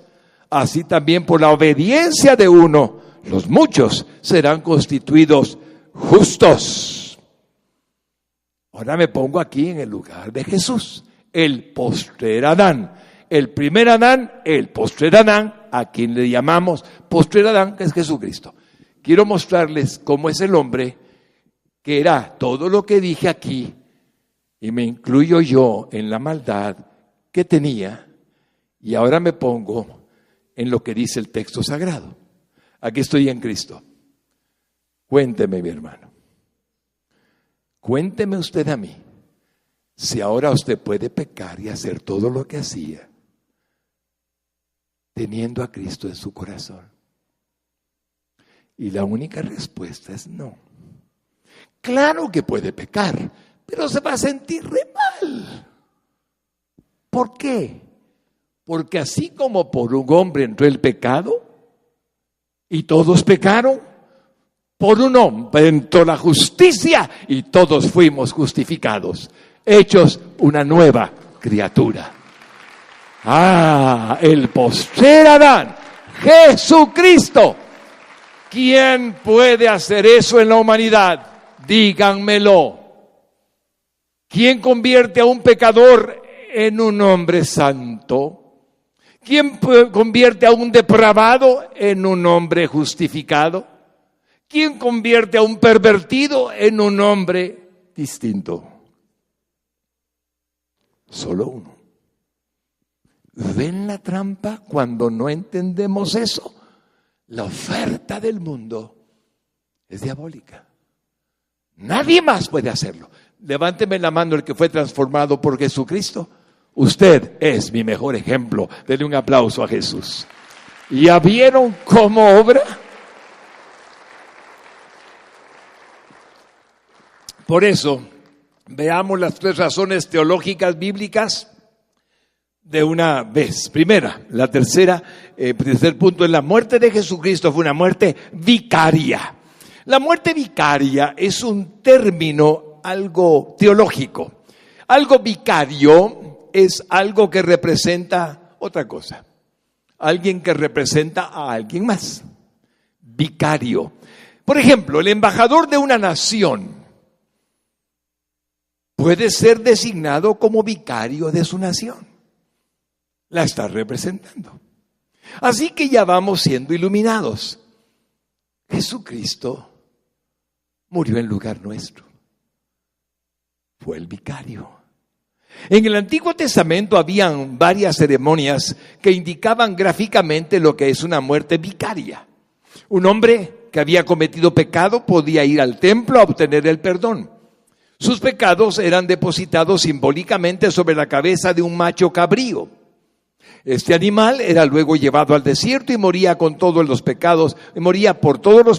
así también por la obediencia de uno los muchos serán constituidos justos. Ahora me pongo aquí en el lugar de Jesús, el postrer Adán. El primer Adán, el postrer Adán, a quien le llamamos postrer Adán, que es Jesucristo. Quiero mostrarles cómo es el hombre que era todo lo que dije aquí, y me incluyo yo en la maldad que tenía, y ahora me pongo en lo que dice el texto sagrado. Aquí estoy en Cristo. Cuénteme, mi hermano. Cuénteme usted a mí, si ahora usted puede pecar y hacer todo lo que hacía, teniendo a Cristo en su corazón. Y la única respuesta es no. Claro que puede pecar, pero se va a sentir re mal. ¿Por qué? Porque así como por un hombre entró el pecado y todos pecaron, por un hombre entró la justicia y todos fuimos justificados, hechos una nueva criatura. El postrer Adán, Jesucristo. ¿Quién puede hacer eso en la humanidad? Díganmelo. ¿Quién convierte a un pecador en un hombre santo? ¿Quién convierte a un depravado en un hombre justificado? ¿Quién convierte a un pervertido en un hombre distinto? Solo uno. ¿Ven la trampa cuando no entendemos eso? La oferta del mundo es diabólica. Nadie más puede hacerlo. Levánteme la mano el que fue transformado por Jesucristo. Usted es mi mejor ejemplo. Denle un aplauso a Jesús. ¿Ya vieron cómo obra? Por eso, veamos las 3 razones teológicas bíblicas de una vez. Primera, la tercer punto es la muerte de Jesucristo fue una muerte vicaria. La muerte vicaria es un término algo teológico. Algo vicario es algo que representa otra cosa. Alguien que representa a alguien más. Vicario. Por ejemplo, el embajador de una nación puede ser designado como vicario de su nación. La está representando. Así que ya vamos siendo iluminados. Jesucristo murió en lugar nuestro. Fue el vicario. En el Antiguo Testamento habían varias ceremonias que indicaban gráficamente lo que es una muerte vicaria. Un hombre que había cometido pecado podía ir al templo a obtener el perdón. Sus pecados eran depositados simbólicamente sobre la cabeza de un macho cabrío. Este animal era luego llevado al desierto y moría por todos los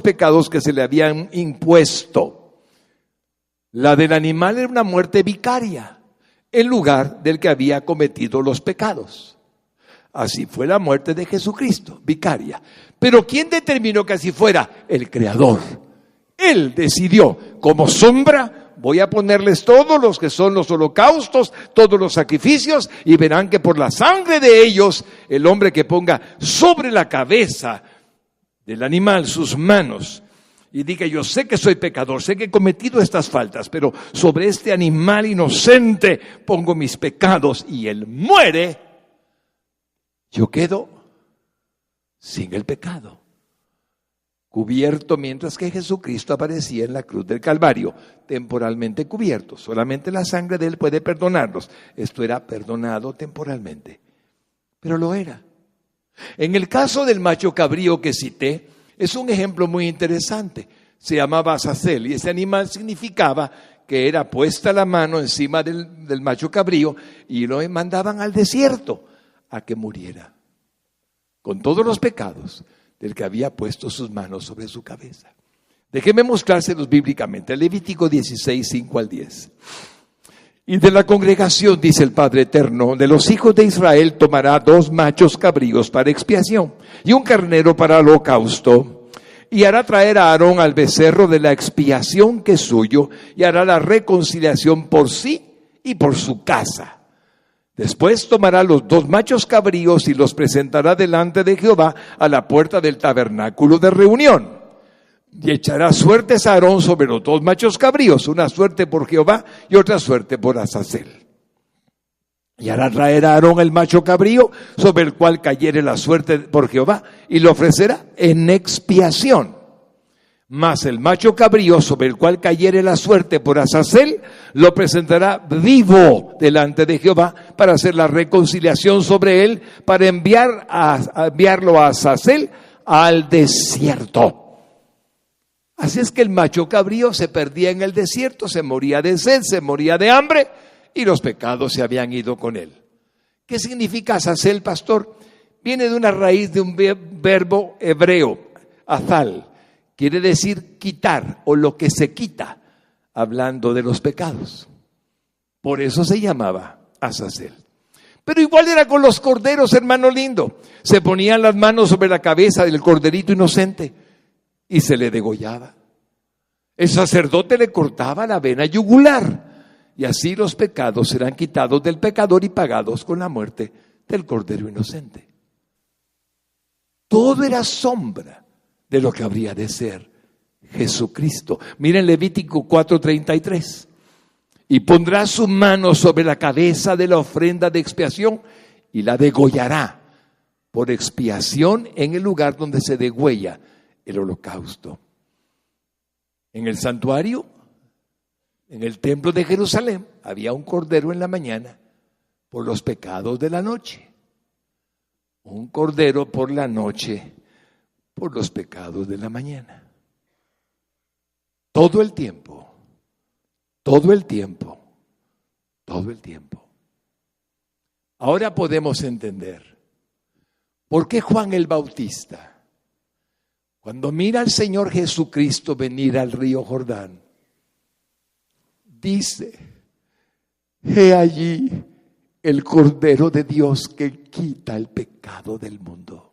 pecados que se le habían impuesto. La del animal era una muerte vicaria, en lugar del que había cometido los pecados. Así fue la muerte de Jesucristo, vicaria. Pero ¿quién determinó que así fuera? El Creador. Él decidió, como sombra, voy a ponerles todos los que son los holocaustos, todos los sacrificios, y verán que por la sangre de ellos, el hombre que ponga sobre la cabeza del animal sus manos, y diga, yo sé que soy pecador, sé que he cometido estas faltas, pero sobre este animal inocente pongo mis pecados, y él muere, yo quedo sin el pecado, cubierto, mientras que Jesucristo aparecía en la cruz del Calvario, temporalmente cubierto. Solamente la sangre de él puede perdonarlos. Esto era perdonado temporalmente, pero lo era. En el caso del macho cabrío que cité, es un ejemplo muy interesante. Se llamaba Azazel, y ese animal significaba que era puesta la mano encima del macho cabrío y lo mandaban al desierto a que muriera con todos los pecados del que había puesto sus manos sobre su cabeza. Déjeme mostrárselos bíblicamente. Levítico 16, 5 al 10. Y de la congregación, dice el Padre Eterno, de los hijos de Israel tomará 2 machos cabríos para expiación y un carnero para holocausto. Y hará traer a Aarón al becerro de la expiación que es suyo, y hará la reconciliación por sí y por su casa. Después tomará los 2 machos cabríos y los presentará delante de Jehová a la puerta del tabernáculo de reunión. Y echará suertes a Aarón sobre los 2 machos cabríos, una suerte por Jehová y otra suerte por Azazel. Y hará traer a Aarón el macho cabrío, sobre el cual cayere la suerte por Jehová, y lo ofrecerá en expiación. Mas el macho cabrío, sobre el cual cayere la suerte por Azazel, lo presentará vivo delante de Jehová para hacer la reconciliación sobre él, para enviarlo a Azazel al desierto. Así es que el macho cabrío se perdía en el desierto, se moría de sed, se moría de hambre, y los pecados se habían ido con él. ¿Qué significa Azazel, pastor? Viene de una raíz de un verbo hebreo, azal. Quiere decir quitar, o lo que se quita, hablando de los pecados. Por eso se llamaba Azazel. Pero igual era con los corderos, hermano lindo. Se ponían las manos sobre la cabeza del corderito inocente y se le degollaba. El sacerdote le cortaba la vena yugular, y así los pecados serán quitados del pecador y pagados con la muerte del cordero inocente. Todo era sombra de lo que habría de ser Jesucristo. Miren Levítico 4:33. Y pondrá su mano sobre la cabeza de la ofrenda de expiación y la degollará por expiación en el lugar donde se degüella el holocausto. En el santuario, en el templo de Jerusalén, había un cordero en la mañana por los pecados de la noche. Un cordero por la noche por los pecados de la mañana. Todo el tiempo, todo el tiempo, todo el tiempo. Ahora podemos entender por qué Juan el Bautista, cuando mira al Señor Jesucristo venir al río Jordán, dice: he allí el Cordero de Dios que quita el pecado del mundo.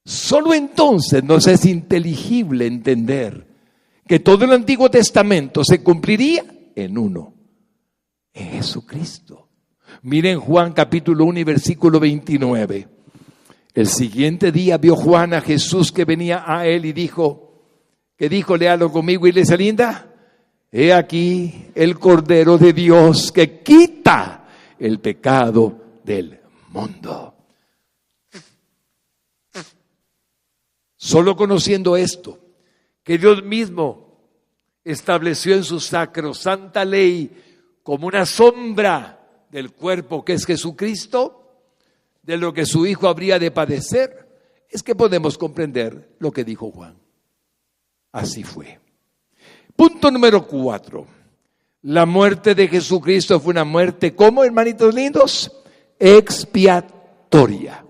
Solo entonces nos es inteligible entender que todo el Antiguo Testamento se cumpliría en uno, en Jesucristo. Miren Juan capítulo 1 y versículo 29. El siguiente día vio Juan a Jesús que venía a él y dijo, léalo conmigo, iglesia linda. He aquí el Cordero de Dios que quita el pecado del mundo. Solo conociendo esto, que Dios mismo estableció en su sacrosanta ley como una sombra del cuerpo que es Jesucristo, de lo que su Hijo habría de padecer, es que podemos comprender lo que dijo Juan. Así fue. Punto número 4. La muerte de Jesucristo fue una muerte, ¿cómo, hermanitos lindos? Expiatoria.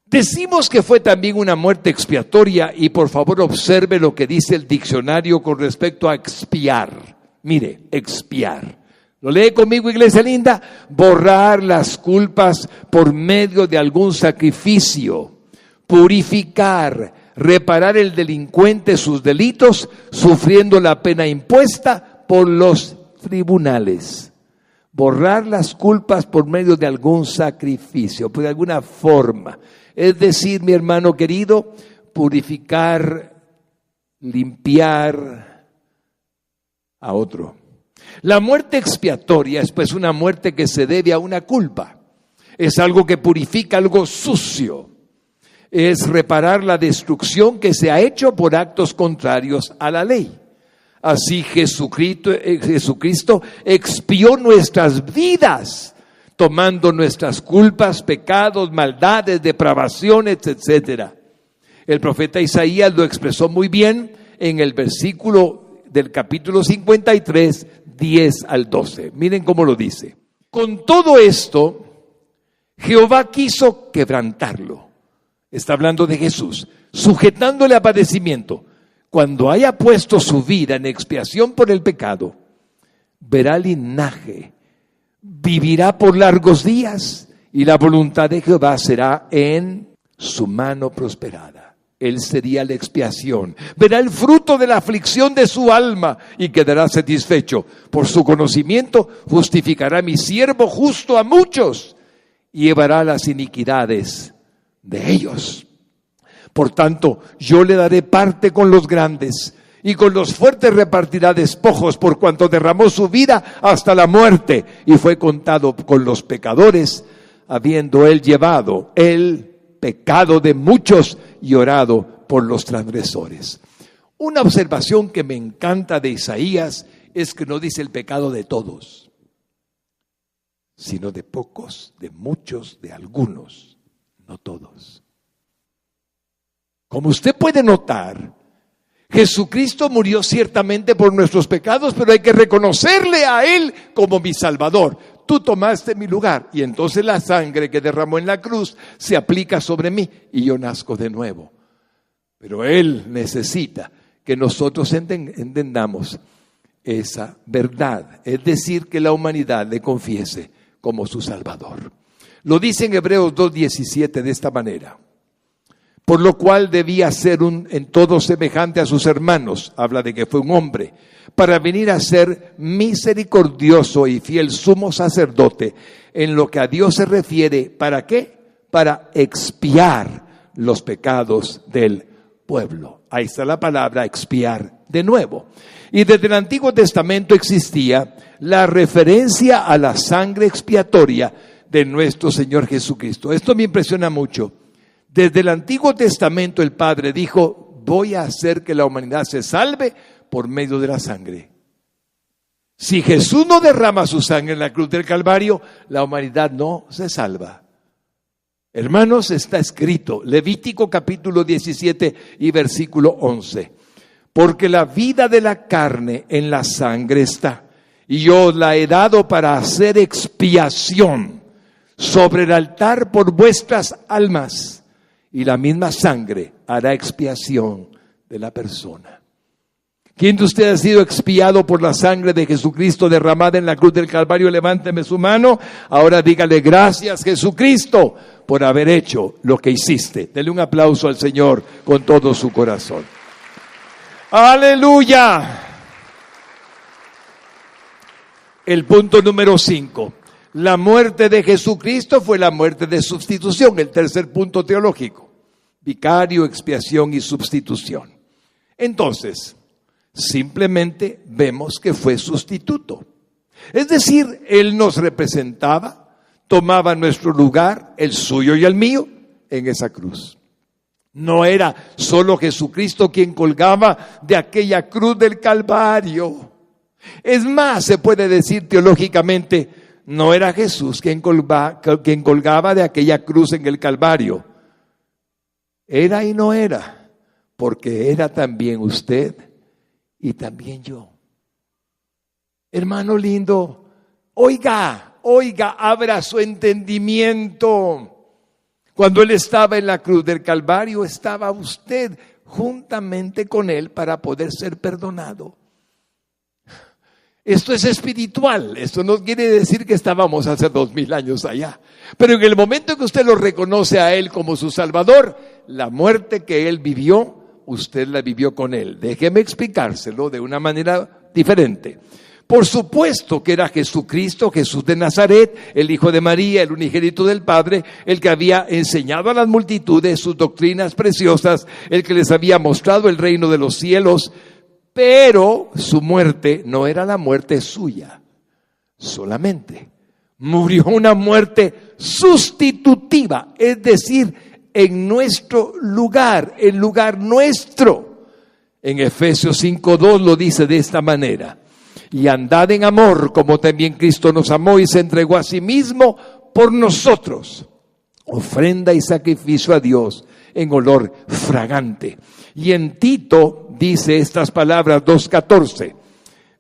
Decimos que fue también una muerte expiatoria y por favor observe lo que dice el diccionario con respecto a expiar. Mire, expiar. ¿Lo lee conmigo, iglesia linda? Borrar las culpas por medio de algún sacrificio, purificar, reparar el delincuente sus delitos, sufriendo la pena impuesta por los tribunales. Borrar las culpas por medio de algún sacrificio, por alguna forma. Es decir, mi hermano querido, purificar, limpiar a otro. La muerte expiatoria es pues una muerte que se debe a una culpa. Es algo que purifica algo sucio. Es reparar la destrucción que se ha hecho por actos contrarios a la ley. Así Jesucristo expió nuestras vidas, tomando nuestras culpas, pecados, maldades, depravaciones, etc. El profeta Isaías lo expresó muy bien en el versículo del capítulo 53, 10 al 12. Miren cómo lo dice. Con todo esto, Jehová quiso quebrantarlo. Está hablando de Jesús, sujetándole a padecimiento. Cuando haya puesto su vida en expiación por el pecado, verá linaje, vivirá por largos días y la voluntad de Jehová será en su mano prosperada. Él sería la expiación. Verá el fruto de la aflicción de su alma y quedará satisfecho. Por su conocimiento justificará mi siervo justo a muchos y llevará las iniquidades de ellos. Por tanto, yo le daré parte con los grandes y con los fuertes repartirá despojos, por cuanto derramó su vida hasta la muerte y fue contado con los pecadores, habiendo él llevado el pecado de muchos y orado por los transgresores. Una observación que me encanta de Isaías es que no dice el pecado de todos, sino de pocos, de muchos, de algunos, no todos. Como usted puede notar, Jesucristo murió ciertamente por nuestros pecados, pero hay que reconocerle a Él como mi Salvador. Tú tomaste mi lugar y entonces la sangre que derramó en la cruz se aplica sobre mí y yo nazco de nuevo. Pero Él necesita que nosotros entendamos esa verdad, es decir, que la humanidad le confiese como su Salvador. Lo dice en Hebreos 2:17 de esta manera. Por lo cual debía ser en todo semejante a sus hermanos, habla de que fue un hombre, para venir a ser misericordioso y fiel sumo sacerdote, en lo que a Dios se refiere, ¿para qué? Para expiar los pecados del pueblo. Ahí está la palabra expiar de nuevo. Y desde el Antiguo Testamento existía la referencia a la sangre expiatoria de nuestro Señor Jesucristo. Esto me impresiona mucho. Desde el Antiguo Testamento el Padre dijo, voy a hacer que la humanidad se salve por medio de la sangre. Si Jesús no derrama su sangre en la cruz del Calvario, la humanidad no se salva. Hermanos, está escrito, Levítico capítulo 17 y versículo 11. Porque la vida de la carne en la sangre está, y yo os la he dado para hacer expiación sobre el altar por vuestras almas. Y la misma sangre hará expiación de la persona. ¿Quién de ustedes ha sido expiado por la sangre de Jesucristo derramada en la cruz del Calvario? Levánteme su mano. Ahora dígale gracias, Jesucristo, por haber hecho lo que hiciste. Dele un aplauso al Señor con todo su corazón. ¡Aleluya! El punto número 5. La muerte de Jesucristo fue la muerte de sustitución, el tercer punto teológico. Vicario, expiación y sustitución. Entonces, simplemente vemos que fue sustituto. Es decir, Él nos representaba, tomaba nuestro lugar, el suyo y el mío, en esa cruz. No era solo Jesucristo quien colgaba de aquella cruz del Calvario. Es más, se puede decir teológicamente, no era Jesús quien colgaba de aquella cruz en el Calvario. Era y no era, porque era también usted y también yo. Hermano lindo, oiga, abra su entendimiento. Cuando Él estaba en la cruz del Calvario, estaba usted juntamente con Él para poder ser perdonado. Esto es espiritual, esto no quiere decir que estábamos hace 2000 años allá. Pero en el momento que usted lo reconoce a Él como su Salvador, la muerte que Él vivió, usted la vivió con Él. Déjeme explicárselo de una manera diferente. Por supuesto que era Jesucristo, Jesús de Nazaret, el Hijo de María, el unigénito del Padre, el que había enseñado a las multitudes sus doctrinas preciosas, el que les había mostrado el reino de los cielos. Pero su muerte no era la muerte suya solamente. Murió una muerte sustitutiva, es decir, en nuestro lugar, en lugar nuestro. En Efesios 5:2 lo dice de esta manera: y andad en amor, como también Cristo nos amó y se entregó a sí mismo por nosotros, ofrenda y sacrificio a Dios en olor fragante. Y en Tito dice estas palabras 2:14,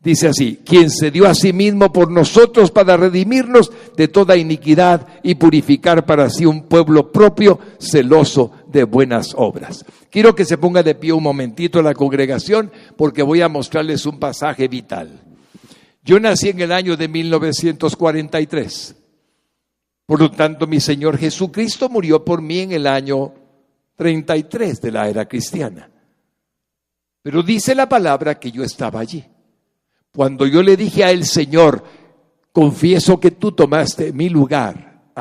dice así: quien se dio a sí mismo por nosotros para redimirnos de toda iniquidad y purificar para sí un pueblo propio, celoso de buenas obras. Quiero que se ponga de pie un momentito la congregación, porque voy a mostrarles un pasaje vital. Yo nací en el año de 1943. Por lo tanto, mi Señor Jesucristo murió por mí en el año 33 de la era cristiana. Pero dice la palabra que yo estaba allí. Cuando yo le dije a él: Señor, confieso que tú tomaste mi lugar,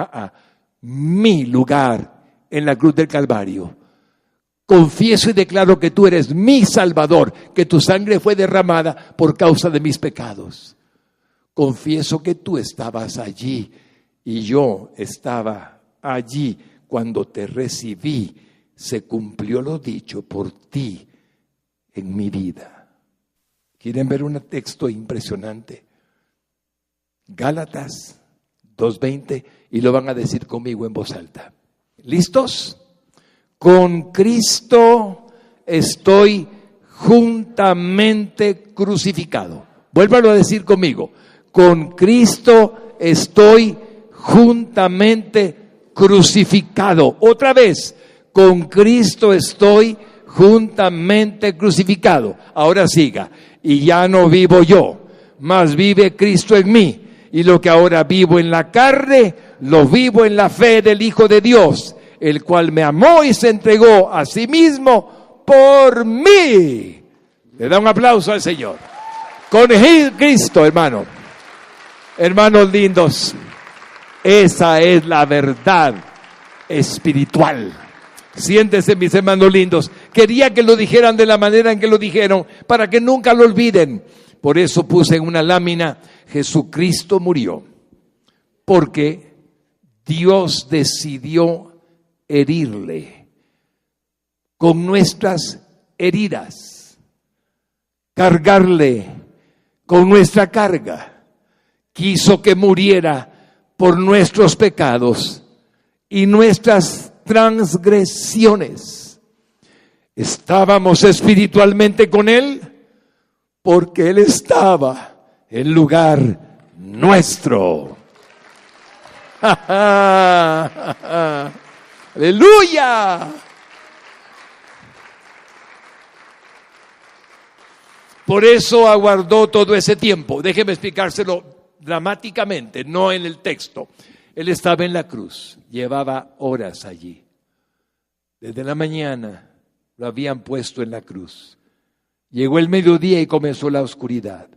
mi lugar en la cruz del Calvario. Confieso y declaro que tú eres mi Salvador, que tu sangre fue derramada por causa de mis pecados. Confieso que tú estabas allí y yo estaba allí cuando te recibí. Se cumplió lo dicho por ti en mi vida. ¿Quieren ver un texto impresionante? Gálatas 2:20, y lo van a decir conmigo en voz alta. ¿Listos? Con Cristo estoy juntamente crucificado. Vuélvalo a decir conmigo. Con Cristo estoy juntamente crucificado. Otra vez. Con Cristo estoy juntamente crucificado. Ahora siga. Y ya no vivo yo, mas vive Cristo en mí. Y lo que ahora vivo en la carne, lo vivo en la fe del Hijo de Dios, el cual me amó y se entregó a sí mismo por mí. Le da un aplauso al Señor. Con Cristo, hermano. Hermanos lindos, esa es la verdad espiritual. Siéntense, mis hermanos lindos. Quería que lo dijeran de la manera en que lo dijeron, para que nunca lo olviden. Por eso puse en una lámina: Jesucristo murió porque Dios decidió herirle con nuestras heridas, cargarle con nuestra carga. Quiso que muriera por nuestros pecados y nuestras transgresiones. Estábamos espiritualmente con Él porque Él estaba en lugar nuestro. ¡Aleluya! Por eso aguardó todo ese tiempo. Déjeme explicárselo dramáticamente, no en el texto. Él estaba en la cruz, llevaba horas allí. Desde la mañana lo habían puesto en la cruz. Llegó el mediodía y comenzó la oscuridad.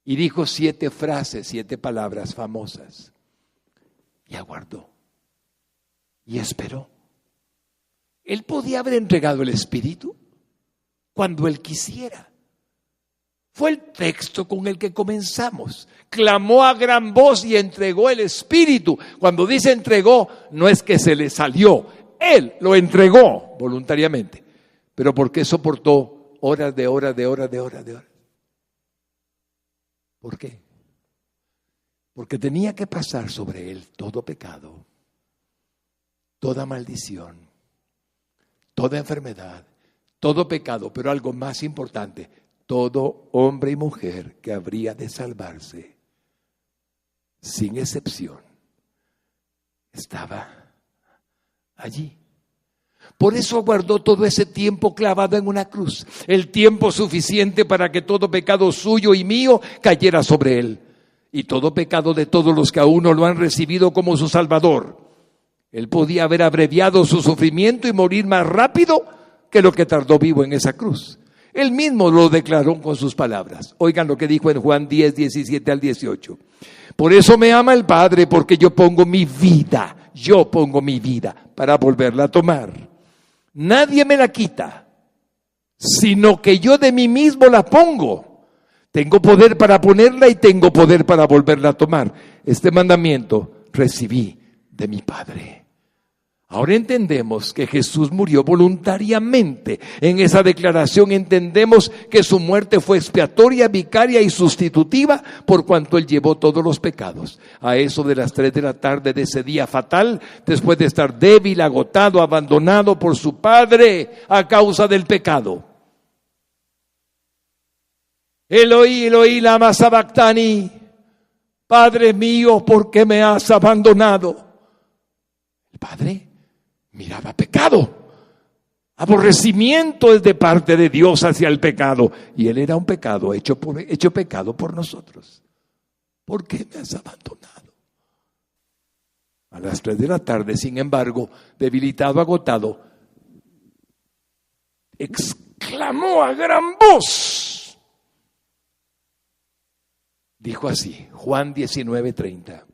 Y dijo 7 frases, 7 palabras famosas. Y aguardó. Y esperó. Él podía haber entregado el Espíritu cuando Él quisiera. Fue el texto con el que comenzamos. Clamó a gran voz y entregó el Espíritu. Cuando dice entregó, no es que se le salió. Él lo entregó voluntariamente. Pero porque soportó horas de horas. ¿Por qué? Porque tenía que pasar sobre él todo pecado, toda maldición, toda enfermedad, todo pecado, pero algo más importante, todo hombre y mujer que habría de salvarse, sin excepción, estaba allí. Por eso aguardó todo ese tiempo clavado en una cruz, el tiempo suficiente para que todo pecado suyo y mío cayera sobre él, y todo pecado de todos los que aún no lo han recibido como su Salvador. Él podía haber abreviado su sufrimiento y morir más rápido que lo que tardó vivo en esa cruz. Él mismo lo declaró con sus palabras. Oigan lo que dijo en Juan 10, 17 al 18. Por eso me ama el Padre, porque yo pongo mi vida para volverla a tomar. Nadie me la quita, sino que yo de mí mismo la pongo. Tengo poder para ponerla y tengo poder para volverla a tomar. Este mandamiento recibí de mi Padre. Ahora entendemos que Jesús murió voluntariamente. En esa declaración entendemos que su muerte fue expiatoria, vicaria y sustitutiva, por cuanto Él llevó todos los pecados. A eso de las 3 de la tarde de ese día fatal, después de estar débil, agotado, abandonado por su Padre a causa del pecado. Eloi, Eloi, lama sabactani. Padre mío, ¿por qué me has abandonado? El Padre miraba pecado, aborrecimiento es de parte de Dios hacia el pecado, y Él era un pecado hecho pecado por nosotros. ¿Por qué me has abandonado? A las 3 de la tarde, sin embargo, debilitado, agotado, exclamó a gran voz. Dijo así, Juan 19:30.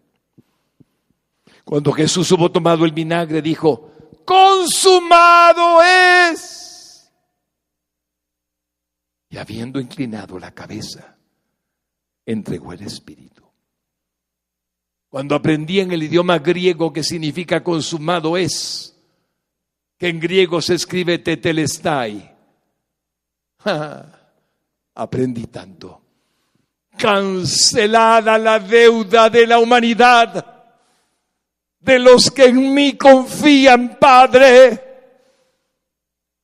Cuando Jesús hubo tomado el vinagre, dijo: consumado es. Y habiendo inclinado la cabeza, entregó el Espíritu. Cuando aprendí en el idioma griego que significa consumado es, que en griego se escribe tetelestai, aprendí tanto. Cancelada la deuda de la humanidad, de los que en mí confían, Padre.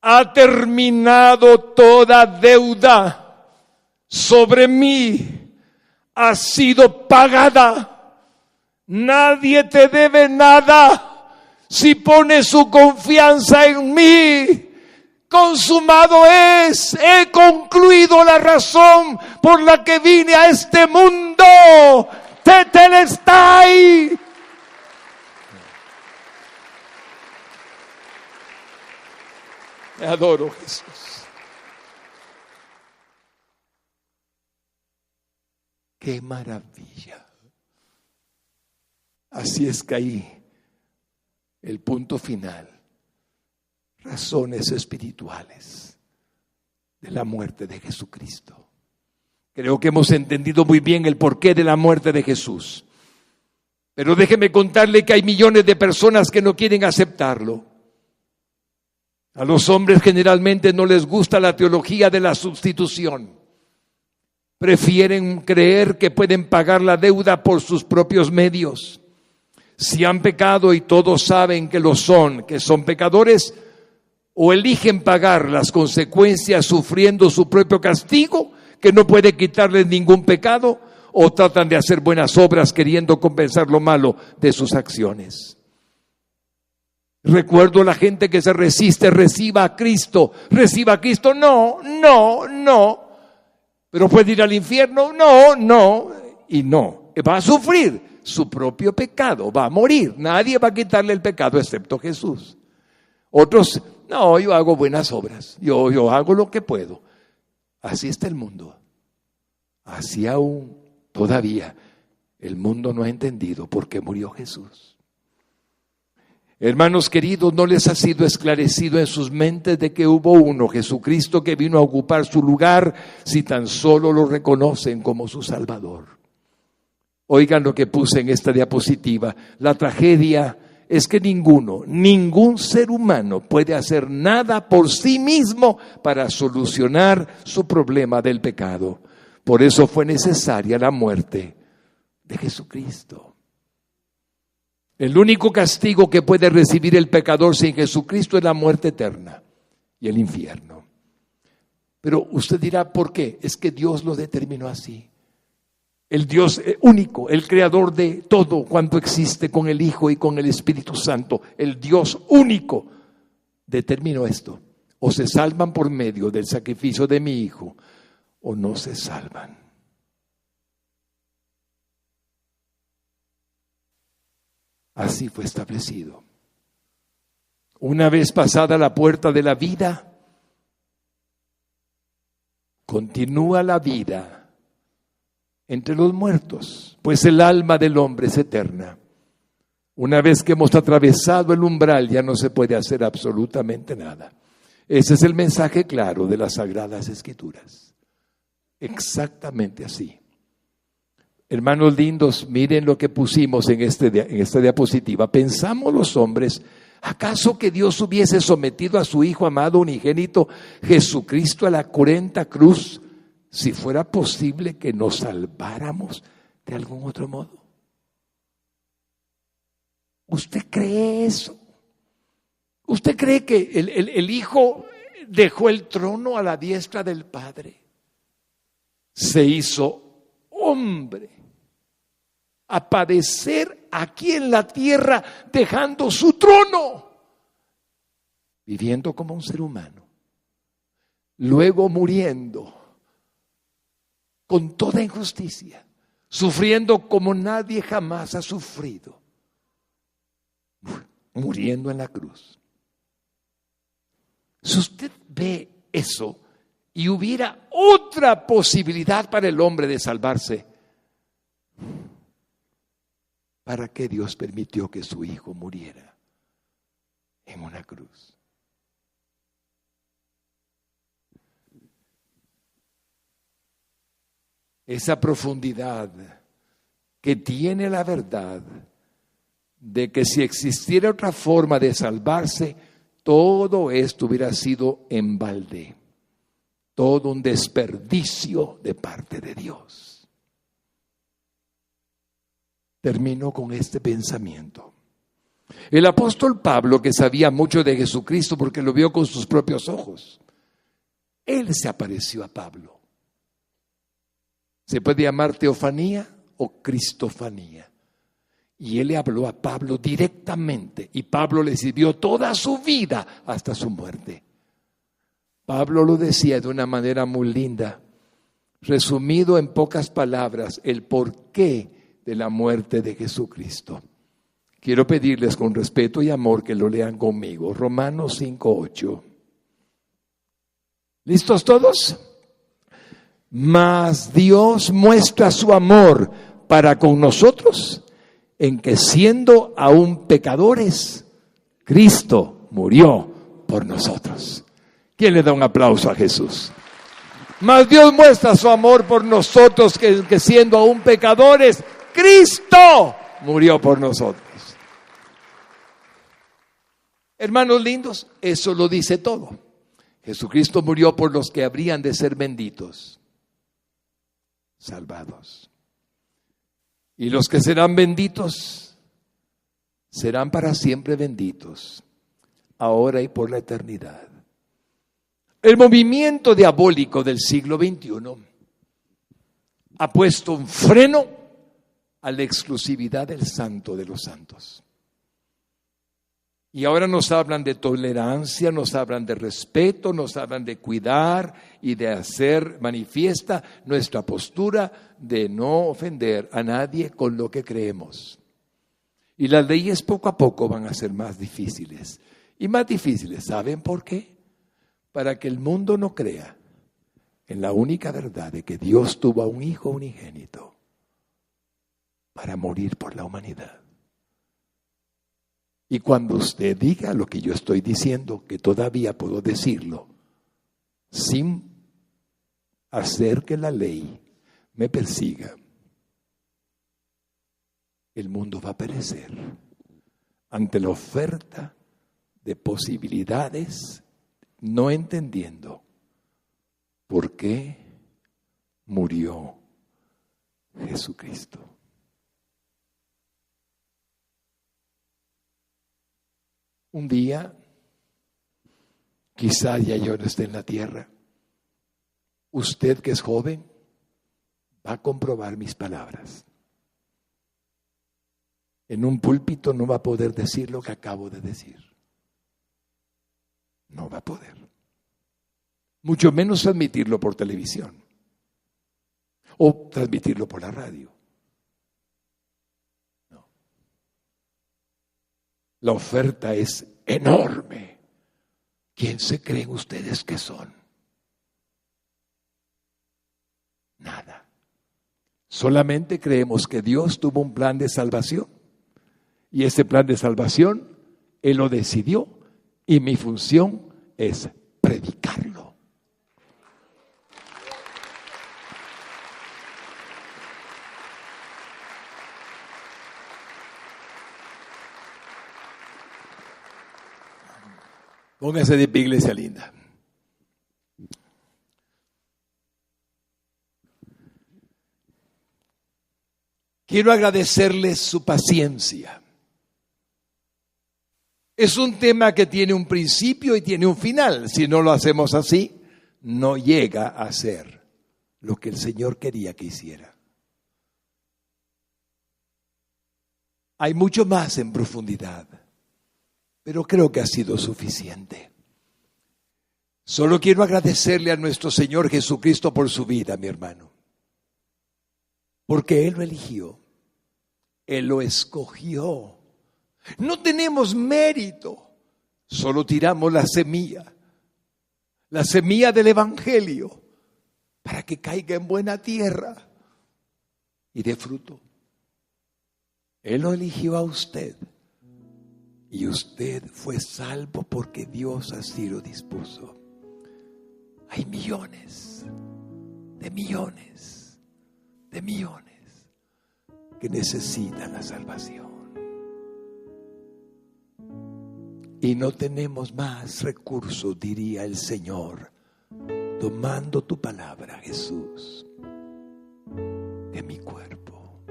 Ha terminado toda deuda sobre mí, ha sido pagada. Nadie te debe nada si pone su confianza en mí. Consumado es, he concluido la razón por la que vine a este mundo. Tetelestai. Te adoro, Jesús. ¡Qué maravilla! Así es que ahí el punto final. Razones espirituales de la muerte de Jesucristo. Creo que hemos entendido muy bien el porqué de la muerte de Jesús. Pero déjeme contarle que hay millones de personas que no quieren aceptarlo. A los hombres generalmente no les gusta la teología de la sustitución. Prefieren creer que pueden pagar la deuda por sus propios medios. Si han pecado y todos saben que lo son, que son pecadores, o eligen pagar las consecuencias sufriendo su propio castigo, que no puede quitarles ningún pecado, o tratan de hacer buenas obras queriendo compensar lo malo de sus acciones. Recuerdo la gente que se resiste, reciba a Cristo, no, pero puede ir al infierno, no, y no, va a sufrir su propio pecado, va a morir, nadie va a quitarle el pecado excepto Jesús. Otros, no, yo hago buenas obras, yo hago lo que puedo. Así está el mundo, así aún todavía el mundo no ha entendido por qué murió Jesús. Hermanos queridos, ¿no les ha sido esclarecido en sus mentes de que hubo uno, Jesucristo, que vino a ocupar su lugar si tan solo lo reconocen como su Salvador? Oigan lo que puse en esta diapositiva. La tragedia es que ningún ser humano puede hacer nada por sí mismo para solucionar su problema del pecado. Por eso fue necesaria la muerte de Jesucristo. El único castigo que puede recibir el pecador sin Jesucristo es la muerte eterna y el infierno. Pero usted dirá, ¿por qué? Es que Dios lo determinó así. El Dios único, el creador de todo cuanto existe, con el Hijo y con el Espíritu Santo, el Dios único, determinó esto. O se salvan por medio del sacrificio de mi Hijo, o no se salvan. Así fue establecido. Una vez pasada la puerta de la vida, continúa la vida entre los muertos, pues el alma del hombre es eterna. Una vez que hemos atravesado el umbral, ya no se puede hacer absolutamente nada. Ese es el mensaje claro de las Sagradas Escrituras. Exactamente así. Hermanos lindos, miren lo que pusimos en esta diapositiva. Pensamos los hombres, ¿acaso que Dios hubiese sometido a su Hijo amado unigénito Jesucristo a la cruenta cruz si fuera posible que nos salváramos de algún otro modo? ¿Usted cree eso? ¿Usted cree que el Hijo dejó el trono a la diestra del Padre? Se hizo hombre a padecer aquí en la tierra, dejando su trono, viviendo como un ser humano, luego muriendo con toda injusticia, sufriendo como nadie jamás ha sufrido, muriendo en la cruz. Si usted ve eso y hubiera otra posibilidad para el hombre de salvarse, ¿para qué Dios permitió que su Hijo muriera en una cruz? Esa profundidad que tiene la verdad de que si existiera otra forma de salvarse, todo esto hubiera sido en balde, todo un desperdicio de parte de Dios. Termino con este pensamiento. El apóstol Pablo, que sabía mucho de Jesucristo porque lo vio con sus propios ojos, él se apareció a Pablo. Se puede llamar teofanía o cristofanía. Y él le habló a Pablo directamente, y Pablo le sirvió toda su vida hasta su muerte. Pablo lo decía de una manera muy linda, resumido en pocas palabras, el porqué de la muerte de Jesucristo. Quiero pedirles con respeto y amor que lo lean conmigo. Romanos 5:8. ¿Listos todos? Mas Dios muestra su amor para con nosotros en que siendo aún pecadores, Cristo murió por nosotros. ¿Quién le da un aplauso a Jesús? Mas Dios muestra su amor por nosotros que siendo aún pecadores, Cristo murió por nosotros. Hermanos lindos, eso lo dice todo. Jesucristo murió por los que habrían de ser benditos, salvados. Y los que serán benditos serán para siempre benditos, ahora y por la eternidad. El movimiento diabólico del siglo XXI ha puesto un freno a la exclusividad del santo de los santos. Y ahora nos hablan de tolerancia, nos hablan de respeto, nos hablan de cuidar y de hacer manifiesta nuestra postura de no ofender a nadie con lo que creemos. Y las leyes poco a poco van a ser más difíciles. Y más difíciles, ¿saben por qué? Para que el mundo no crea en la única verdad de que Dios tuvo a un Hijo unigénito para morir por la humanidad. Y cuando usted diga lo que yo estoy diciendo, que todavía puedo decirlo, sin hacer que la ley me persiga, el mundo va a perecer ante la oferta de posibilidades, no entendiendo por qué murió Jesucristo. Un día, quizás ya yo no esté en la tierra, usted que es joven va a comprobar mis palabras. En un púlpito no va a poder decir lo que acabo de decir. No va a poder. Mucho menos transmitirlo por televisión o transmitirlo por la radio. No. La oferta es enorme. ¿Quién se creen ustedes que son? Nada. Solamente creemos que Dios tuvo un plan de salvación. Y ese plan de salvación, Él lo decidió. Y mi función es predicarlo. Póngase de pie, iglesia linda. Quiero agradecerles su paciencia. Es un tema que tiene un principio y tiene un final. Si no lo hacemos así, no llega a ser lo que el Señor quería que hiciera. Hay mucho más en profundidad, pero creo que ha sido suficiente. Solo quiero agradecerle a nuestro Señor Jesucristo por su vida, mi hermano. Porque Él lo eligió, Él lo escogió. No tenemos mérito, solo tiramos la semilla del Evangelio, para que caiga en buena tierra y dé fruto. Él lo eligió a usted y usted fue salvo porque Dios así lo dispuso. Hay millones que necesitan la salvación. Y no tenemos más recursos, diría el Señor, tomando tu palabra, Jesús, que mi cuerpo,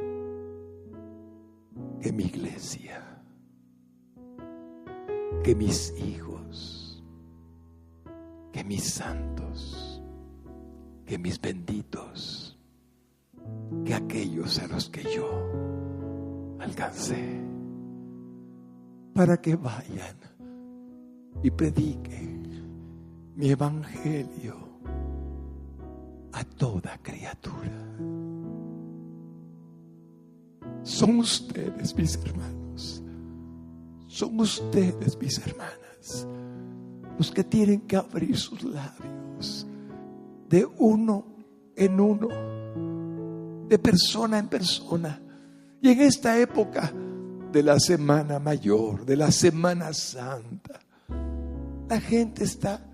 que mi iglesia, que mis hijos, que mis santos, que mis benditos, que aquellos a los que yo alcancé, para que vayan y prediquen mi evangelio a toda criatura. Son ustedes mis hermanos, son ustedes mis hermanas, los que tienen que abrir sus labios de uno en uno, de persona en persona. Y en esta época de la Semana Mayor, de la Semana Santa, la gente está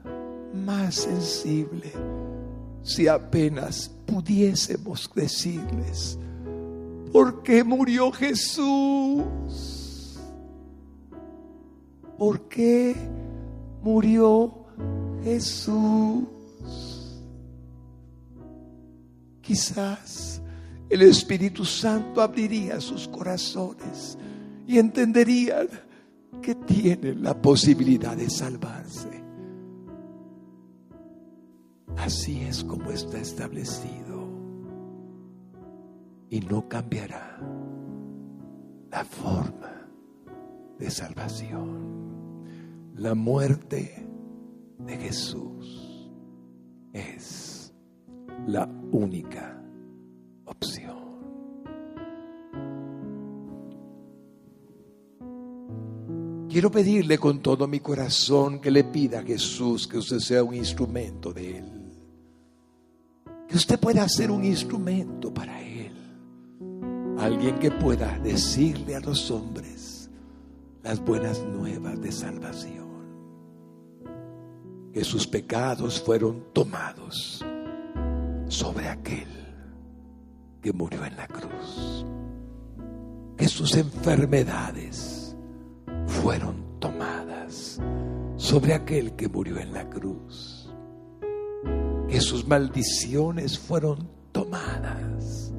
más sensible. Si apenas pudiésemos decirles: ¿por qué murió Jesús? ¿Por qué murió Jesús? Quizás el Espíritu Santo abriría sus corazones y entenderían que tienen la posibilidad de salvarse. Así es como está establecido y no cambiará la forma de salvación. La muerte de Jesús es la única opción. Quiero pedirle con todo mi corazón que le pida a Jesús que usted sea un instrumento de Él. Que usted pueda ser un instrumento para Él. Alguien que pueda decirle a los hombres las buenas nuevas de salvación. Que sus pecados fueron tomados sobre aquel que murió en la cruz. Que sus enfermedades fueron tomadas sobre aquel que murió en la cruz. Que sus maldiciones fueron tomadas perfumadas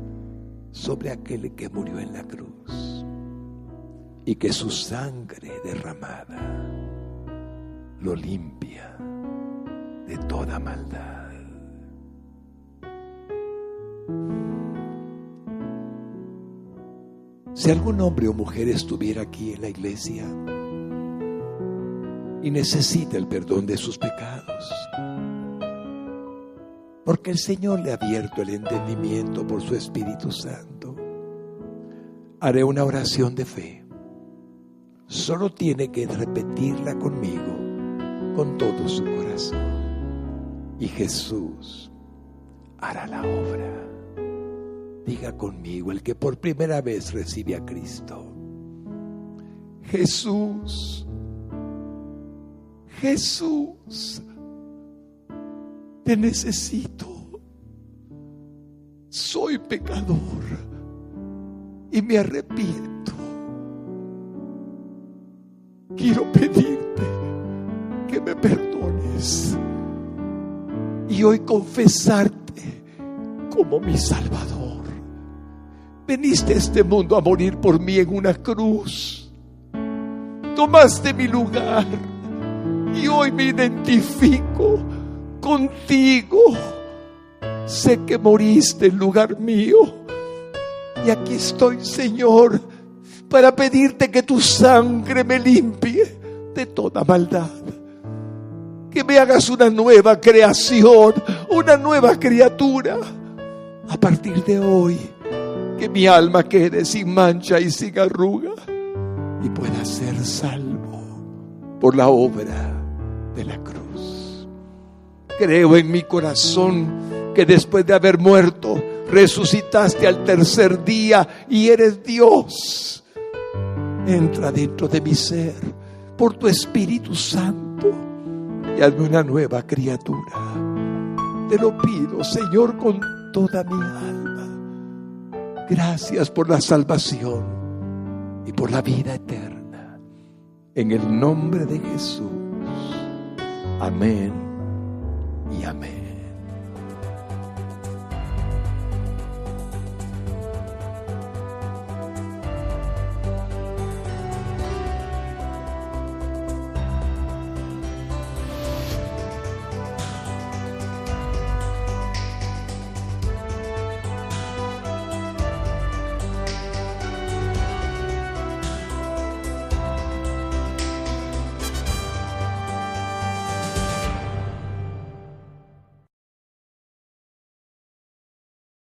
sobre aquel que murió en la cruz, y que su sangre derramada lo limpia de toda maldad. Si algún hombre o mujer estuviera aquí en la iglesia y necesita el perdón de sus pecados, porque el Señor le ha abierto el entendimiento por su Espíritu Santo, haré una oración de fe. Solo tiene que repetirla conmigo con todo su corazón, y Jesús hará la obra. Diga conmigo, el que por primera vez recibe a Cristo: Jesús, Jesús, te necesito. Soy pecador y me arrepiento. Quiero pedirte que me perdones y hoy confesarte como mi Salvador. Veniste a este mundo a morir por mí en una cruz. Tomaste mi lugar y hoy me identifico contigo. Sé que moriste en lugar mío y aquí estoy, Señor, para pedirte que tu sangre me limpie de toda maldad, que me hagas una nueva creación, una nueva criatura. A partir de hoy, que mi alma quede sin mancha y sin arruga y pueda ser salvo por la obra de la cruz. Creo en mi corazón que después de haber muerto, resucitaste al tercer día y eres Dios. Entra dentro de mi ser por tu Espíritu Santo y hazme una nueva criatura. Te lo pido, Señor, con toda mi alma. Gracias por la salvación y por la vida eterna. En el nombre de Jesús. Amén y amén.